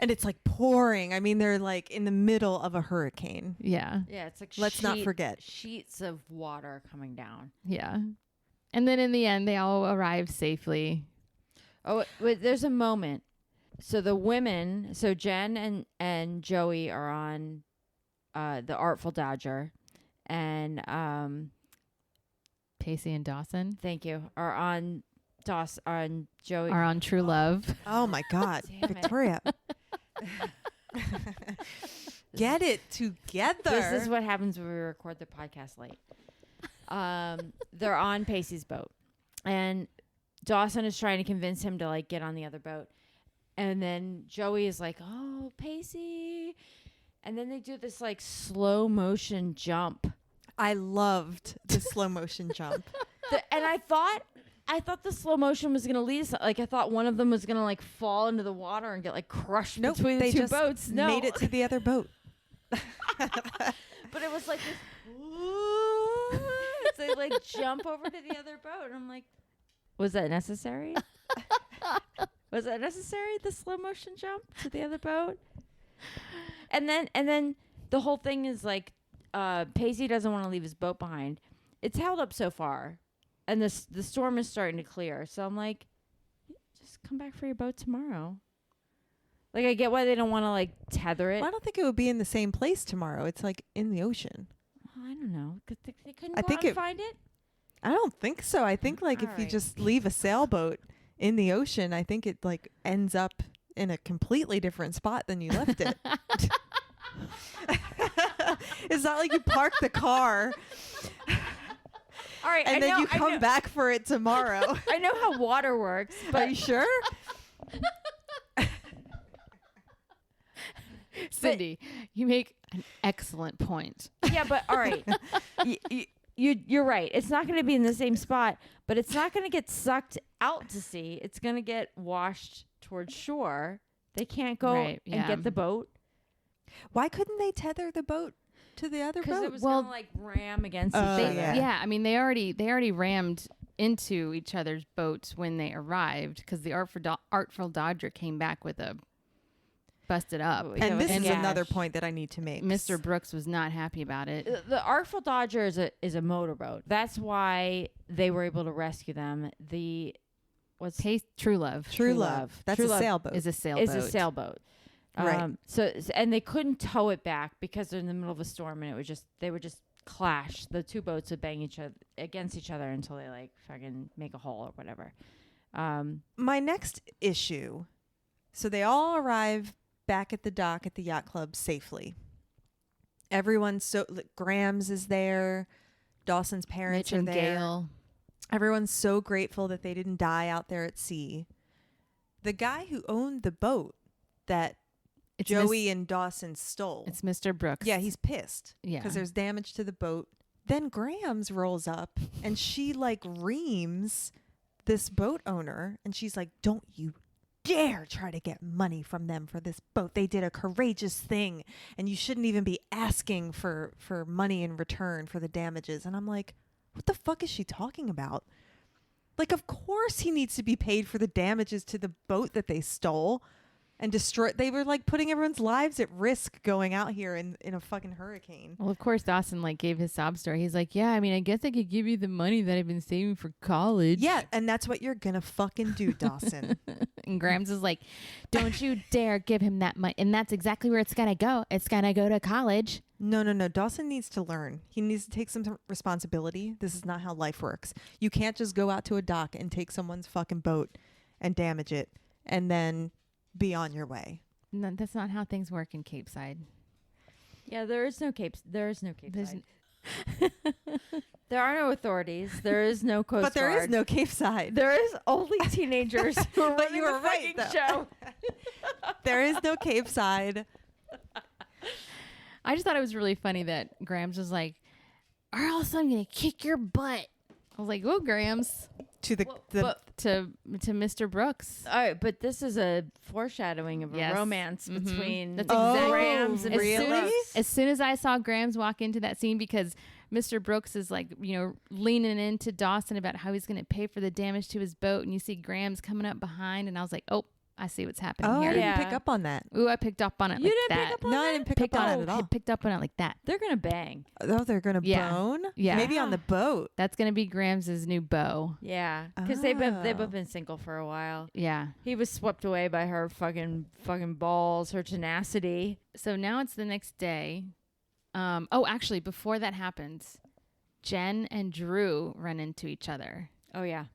And it's like pouring. I mean, they're like in the middle of a hurricane. Yeah. Yeah, it's like Let's not forget. sheets of water coming down. Yeah. And then in the end, they all arrive safely. Oh, wait, there's a moment. So the women, so Jen and Joey are on the Artful Dodger, and Pacey and Dawson thank you, are on Joey. are on True Love. Oh my God, Damn it. Victoria. Get it together. This is what happens when we record the podcast late. They're on Pacey's boat, and Dawson is trying to convince him to like get on the other boat, and then Joey is like, "Oh, Pacey," and then they do this like slow motion jump. I loved the slow motion jump. And I thought the slow motion was gonna lead us. Like I thought one of them was gonna like fall into the water and get like crushed Nope, between the they two just boats. No, made it to the other boat. but it was like this. So they like jump over to the other boat, and I'm like, was that necessary? Was that necessary? The slow motion jump to the other boat, and then the whole thing is like, Pacey doesn't want to leave his boat behind. It's held up so far, and the storm is starting to clear. So I'm like, just come back for your boat tomorrow. Like I get why they don't want to like tether it. Well, I don't think it would be in the same place tomorrow. It's like in the ocean. I don't know. They couldn't I go think out and it- find it. I don't think so. I think like if you Alright. just leave a sailboat in the ocean, I think it like ends up in a completely different spot than you left it. It's not like you park the car All right, and then you come back for it tomorrow. I know how water works, Are but you sure? Cindy, you make an excellent point. yeah, but all right. You're right. It's not going to be in the same spot, but it's not going to get sucked out to sea. It's going to get washed towards shore. They can't go Right, and yeah. get the boat. Why couldn't they tether the boat to the other Because boat? it was Well, gonna like ram against Oh, each They, other. yeah. I mean, they already rammed into each other's boats when they arrived because the artful Dodger came back with a busted up. Oh, and yeah, this with is the gash. another point that I need to make. Mr. Brooks was not happy about it. The Artful Dodger is a motorboat. That's why they were able to rescue them. The True Love True Love. That's True a Love sailboat. is a sailboat. is a sailboat. Right. And they couldn't tow it back because they're in the middle of a storm, and they would just clash. The two boats would bang against each other until they like fucking make a hole or whatever. My next issue. So they all arrive back at the dock at the yacht club safely. Everyone's Grams is there. Dawson's parents Mitch are and there. Gail. Everyone's so grateful that they didn't die out there at sea. The guy who owned the boat that It's Joey and Dawson stole. It's Mr. Brooks. Yeah, he's pissed. Yeah. Because there's damage to the boat. Then Grams rolls up and she like reams this boat owner and she's like, "Don't you dare try to get money from them for this boat. They did a courageous thing and you shouldn't even be asking for money in return for the damages." And I'm like, what the fuck is she talking about? Like, of course he needs to be paid for the damages to the boat that they stole and destroyed. They were like putting everyone's lives at risk going out here in a fucking hurricane. Well, of course, Dawson like gave his sob story. He's like, "Yeah, I mean, I guess I could give you the money that I've been saving for college." Yeah, and that's what you're gonna fucking do, Dawson. And Grams is like, "Don't you dare give him that money." And that's exactly where it's gonna go. It's gonna go to college. No. Dawson needs to learn. He needs to take some responsibility. This is not how life works. You can't just go out to a dock and take someone's fucking boat and damage it and then be on your way. No, that's not how things work in Capeside. Yeah, there is no Cape There's Side. There are no authorities. There is no Coast But there is Guard. no Capeside. There is only teenagers who are But running you were the right, fucking though. show. There is no Capeside. I just thought it was really funny that Grams was like, "Or else I'm gonna kick your butt." I was like, "Oh, Grams," To the to Mr. Brooks. All right, but this is a foreshadowing of a Yes. romance Mhm. between That's exactly- Grams and As Really? soon Brooks. as soon as I saw Grams walk into that scene, because Mr. Brooks is like, leaning into Dawson about how he's going to pay for the damage to his boat, and you see Grams coming up behind, and I was like, "Oh, I see what's happening I here." didn't Yeah. pick up on that. Ooh, I picked up on it You like didn't that. pick up on No, I that? didn't pick Picked up on up- it at all. I picked up on it like that. They're gonna bang. Oh, they're gonna Yeah. bone? Yeah. Maybe on the boat. That's going to be Grams's new beau. Yeah, because they've Oh. both been single for a while. Yeah. He was swept away by her fucking balls, her tenacity. So now it's the next day. Actually, before that happens, Jen and Drew run into each other. Oh yeah,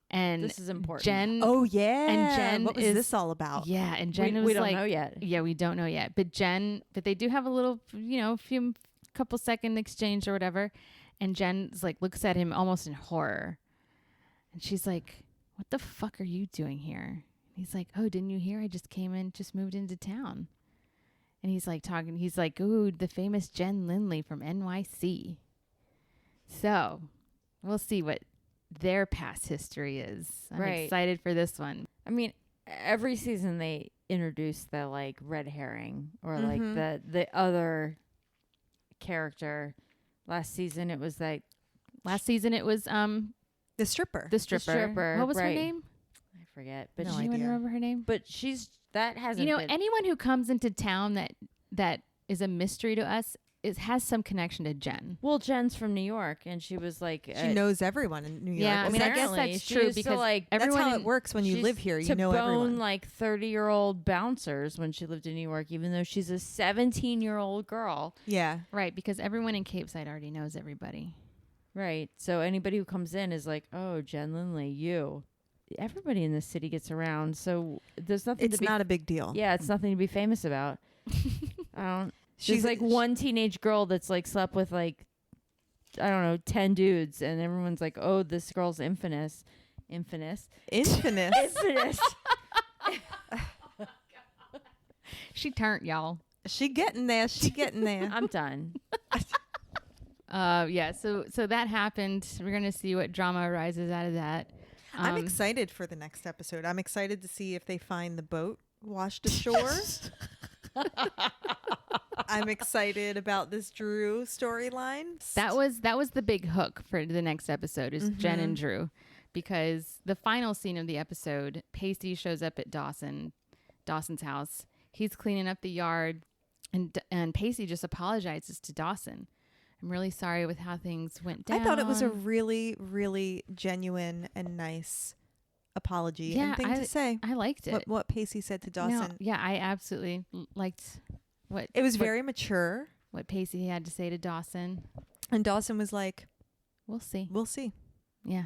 And this is important. Jen, Oh yeah. And Jen what was is- this all about? yeah, and Jen was we don't like, know yet. yeah, we don't know yet. But they do have a little, couple second exchange or whatever. And Jen's like, looks at him almost in horror. And she's like, "What the fuck are you doing here?" And he's like, "Oh, didn't you hear? I just moved into town." And he's like "Ooh, the famous Jen Lindley from NYC." So we'll see what their past history is. I'm Right. excited for this one. I mean, every season they introduce the like red herring or like Mhm. the other character. Last season it was like Last season it was The stripper. the stripper. stripper, What was her right. name? I forget, but Does No anyone idea. remember her name? but that hasn't been. Anyone who comes into town that is a mystery to us has some connection to Jen. Well, Jen's from New York, and she was like, She knows everyone in New York. Yeah, I mean, I guess apparently, that's she true used to, because like, that's everyone how in- it works when you she live used here. to You know bone everyone. like 30-year-old bouncers when she lived in New York, even though she's a 17-year-old girl. Yeah. Right, because everyone in Capeside already knows everybody. Right. So anybody who comes in is like, oh, Jen Lindley, you. Everybody in this city gets around, so there's nothing It's to be. not a big deal. Yeah, it's nothing to be famous about. I don't. She's She's like one teenage girl that's like slept with like, I don't know, 10 dudes, and everyone's like, oh, this girl's infamous. Infamous. Infamous. She turned, y'all. She getting there. She getting there. I'm done. Yeah, so that happened. We're gonna see what drama arises out of that. I'm excited for the next episode. I'm excited to see if they find the boat washed ashore. I'm excited about this Drew storyline. That was the big hook for the next episode is Jen and Drew, because the final scene of the episode, Pacey shows up at Dawson's house. He's cleaning up the yard, and Pacey just apologizes to Dawson. I'm really sorry with how things went down. I thought it was a really, really genuine and nice apology and thing to say. I liked it. What Pacey said to Dawson. No, yeah, I absolutely liked what It was very mature. what Pacey had to say to Dawson. And Dawson was like, We'll see. we'll see. Yeah.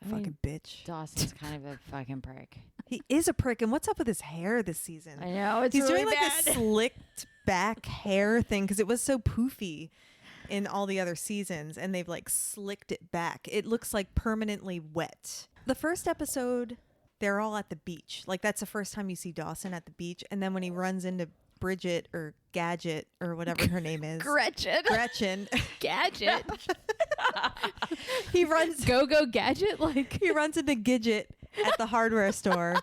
Fucking bitch. Dawson's kind of a fucking prick. He is a prick. And what's up with his hair this season? I know, it's He's really doing like bad. a slicked back hair thing because it was so poofy in all the other seasons, and they've like slicked it back. It looks like permanently wet. The first episode, they're all at the beach. Like that's the first time you see Dawson at the beach. And then when he runs into Bridget or Gadget or whatever her name is, Gretchen. Gadget. he runs Go Gadget. Like he runs into Gidget at the hardware store,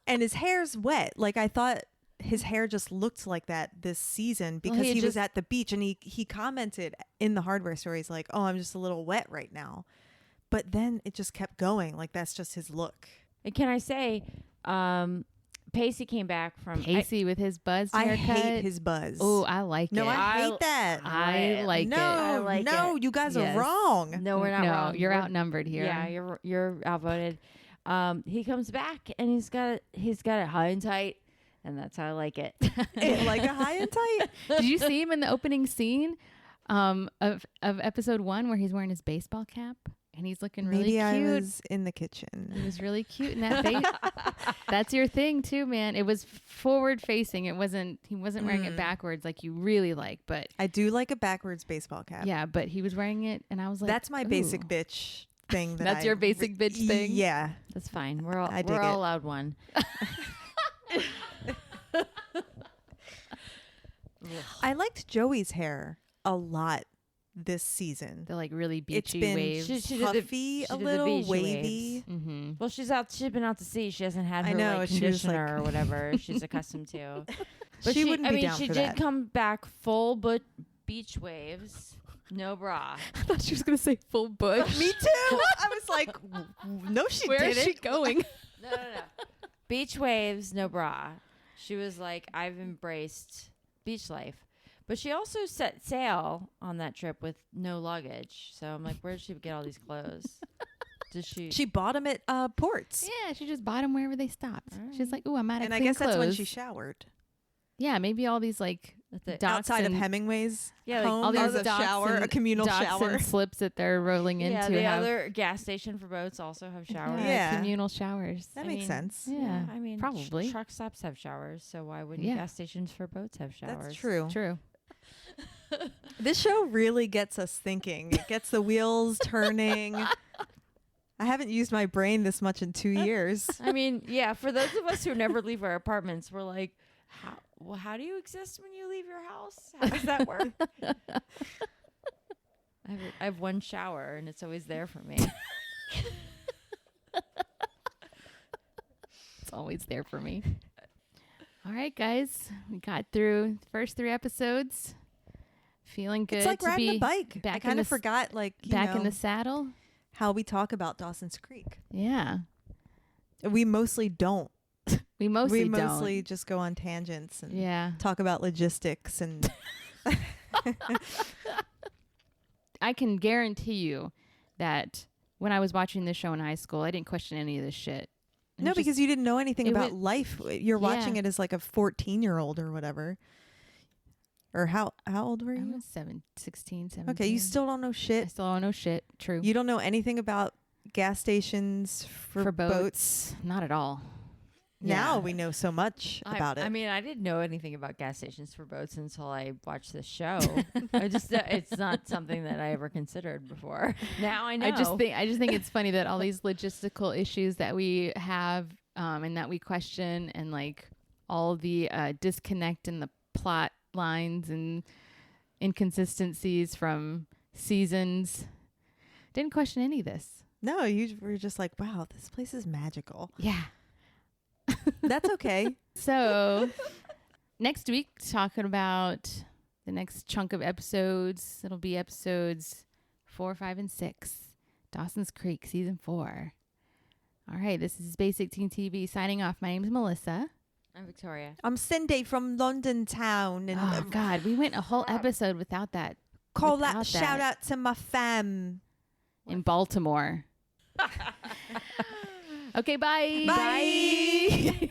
and his hair's wet. Like I thought his hair just looked like that this season because he he was just- at the beach, and he commented in the hardware store. He's like, "Oh, I'm just a little wet right now," but then it just kept going. Like that's just his look. And can I say, Pacey came back from Pacey with his buzz I haircut. hate his buzz. Oh, I like no, it. I hate that. I like no, it. I like no, it. you guys Yes. are wrong. No, we're not no, wrong. you're We're- outnumbered here. Yeah, you're outvoted. He comes back and he's got it high and tight, and that's how I like it. Like a high and tight. Did you see him in the opening scene of episode 1 where he's wearing his baseball cap and he's looking really Maybe cute? I was in the He kitchen. was really cute in that face. That's your thing too, man. It was forward facing. He wasn't wearing it backwards like you really like, but I do like a backwards baseball cap. yeah, but he was wearing it and I was like, That's my basic ooh. bitch thing. That's your basic bitch thing? Yeah. That's fine. We're all I dig we're all it. allowed one. I liked Joey's hair a lot this season. The like really It's beachy been waves. She did the- puffy, she a did the little beachy wavy. Mm-hmm. Well, she's been out to sea. She hasn't had I her know, like she was, like- conditioner or whatever she's accustomed to. But She wouldn't I be mean, down she for did that. come back full but beach waves, no bra. I thought she was gonna say full bush. Me too. I was like, no, she Where didn't. is she going? No. Beach waves, no bra. She was like, I've embraced beach life. But she also set sail on that trip with no luggage. So I'm like, where did she get all these clothes? Does she? She bought them at ports. Yeah, she just bought them wherever they stopped. All She's like, "Ooh, I'm out of And I clean guess that's when she clothes." showered. Yeah, maybe all these like docks Outside of and- Hemingway's Yeah, like, home, all there's these a docks shower, and- a communal docks shower. and slips that they're rolling yeah, into. the have other gas station for boats also have showers. Yeah. communal showers. That I makes mean, sense. Yeah, I mean, probably. truck stops have showers, so why wouldn't Yeah. gas stations for boats have showers? That's true. True. This show really gets us thinking. It gets the wheels turning. I haven't used my brain this much in 2 years. I mean, yeah, for those of us who never leave our apartments, we're like, how do you exist when you leave your house? How does that work? I have one shower, and it's always there for me. It's always there for me. All right, guys, we got through the first 3 episodes. Feeling good It's like to riding be a bike. back I in kind the of s- forgot, like, you back in know, the saddle. how we talk about Dawson's Creek. Yeah, We mostly don't. we mostly we don't. mostly just go on tangents and Yeah, talk about logistics and I can guarantee you that when I was watching this show in high school, I didn't question any of this shit. It no, was just- because you didn't know anything it about was- life. You're watching Yeah. it as like a 14-year-old or whatever. Or how old were I you? was 16, 17. Okay, you still don't know I shit. still don't know shit. True. You don't know anything about gas stations for boats. Not at all. Now Yeah. we know so much about it. I mean, I didn't know anything about gas stations for boats until I watched this show. It's not something that I ever considered before. Now I know. I just think it's funny that all these logistical issues that we have and that we question, and like all the disconnect in the plot lines and inconsistencies from seasons. Didn't question any of this. no, you were just like, wow, this place is magical. Yeah. That's okay. So next week, talking about the next chunk of episodes. It'll be episodes 4, 5, and 6. Dawson's Creek, season 4. All right, this is Basic Teen TV signing off. My name is Melissa. I'm Victoria. I'm Cindy from London town, and Oh God, we went a whole episode without that. call without that shout out to my fam. In Baltimore. Okay, bye. Bye.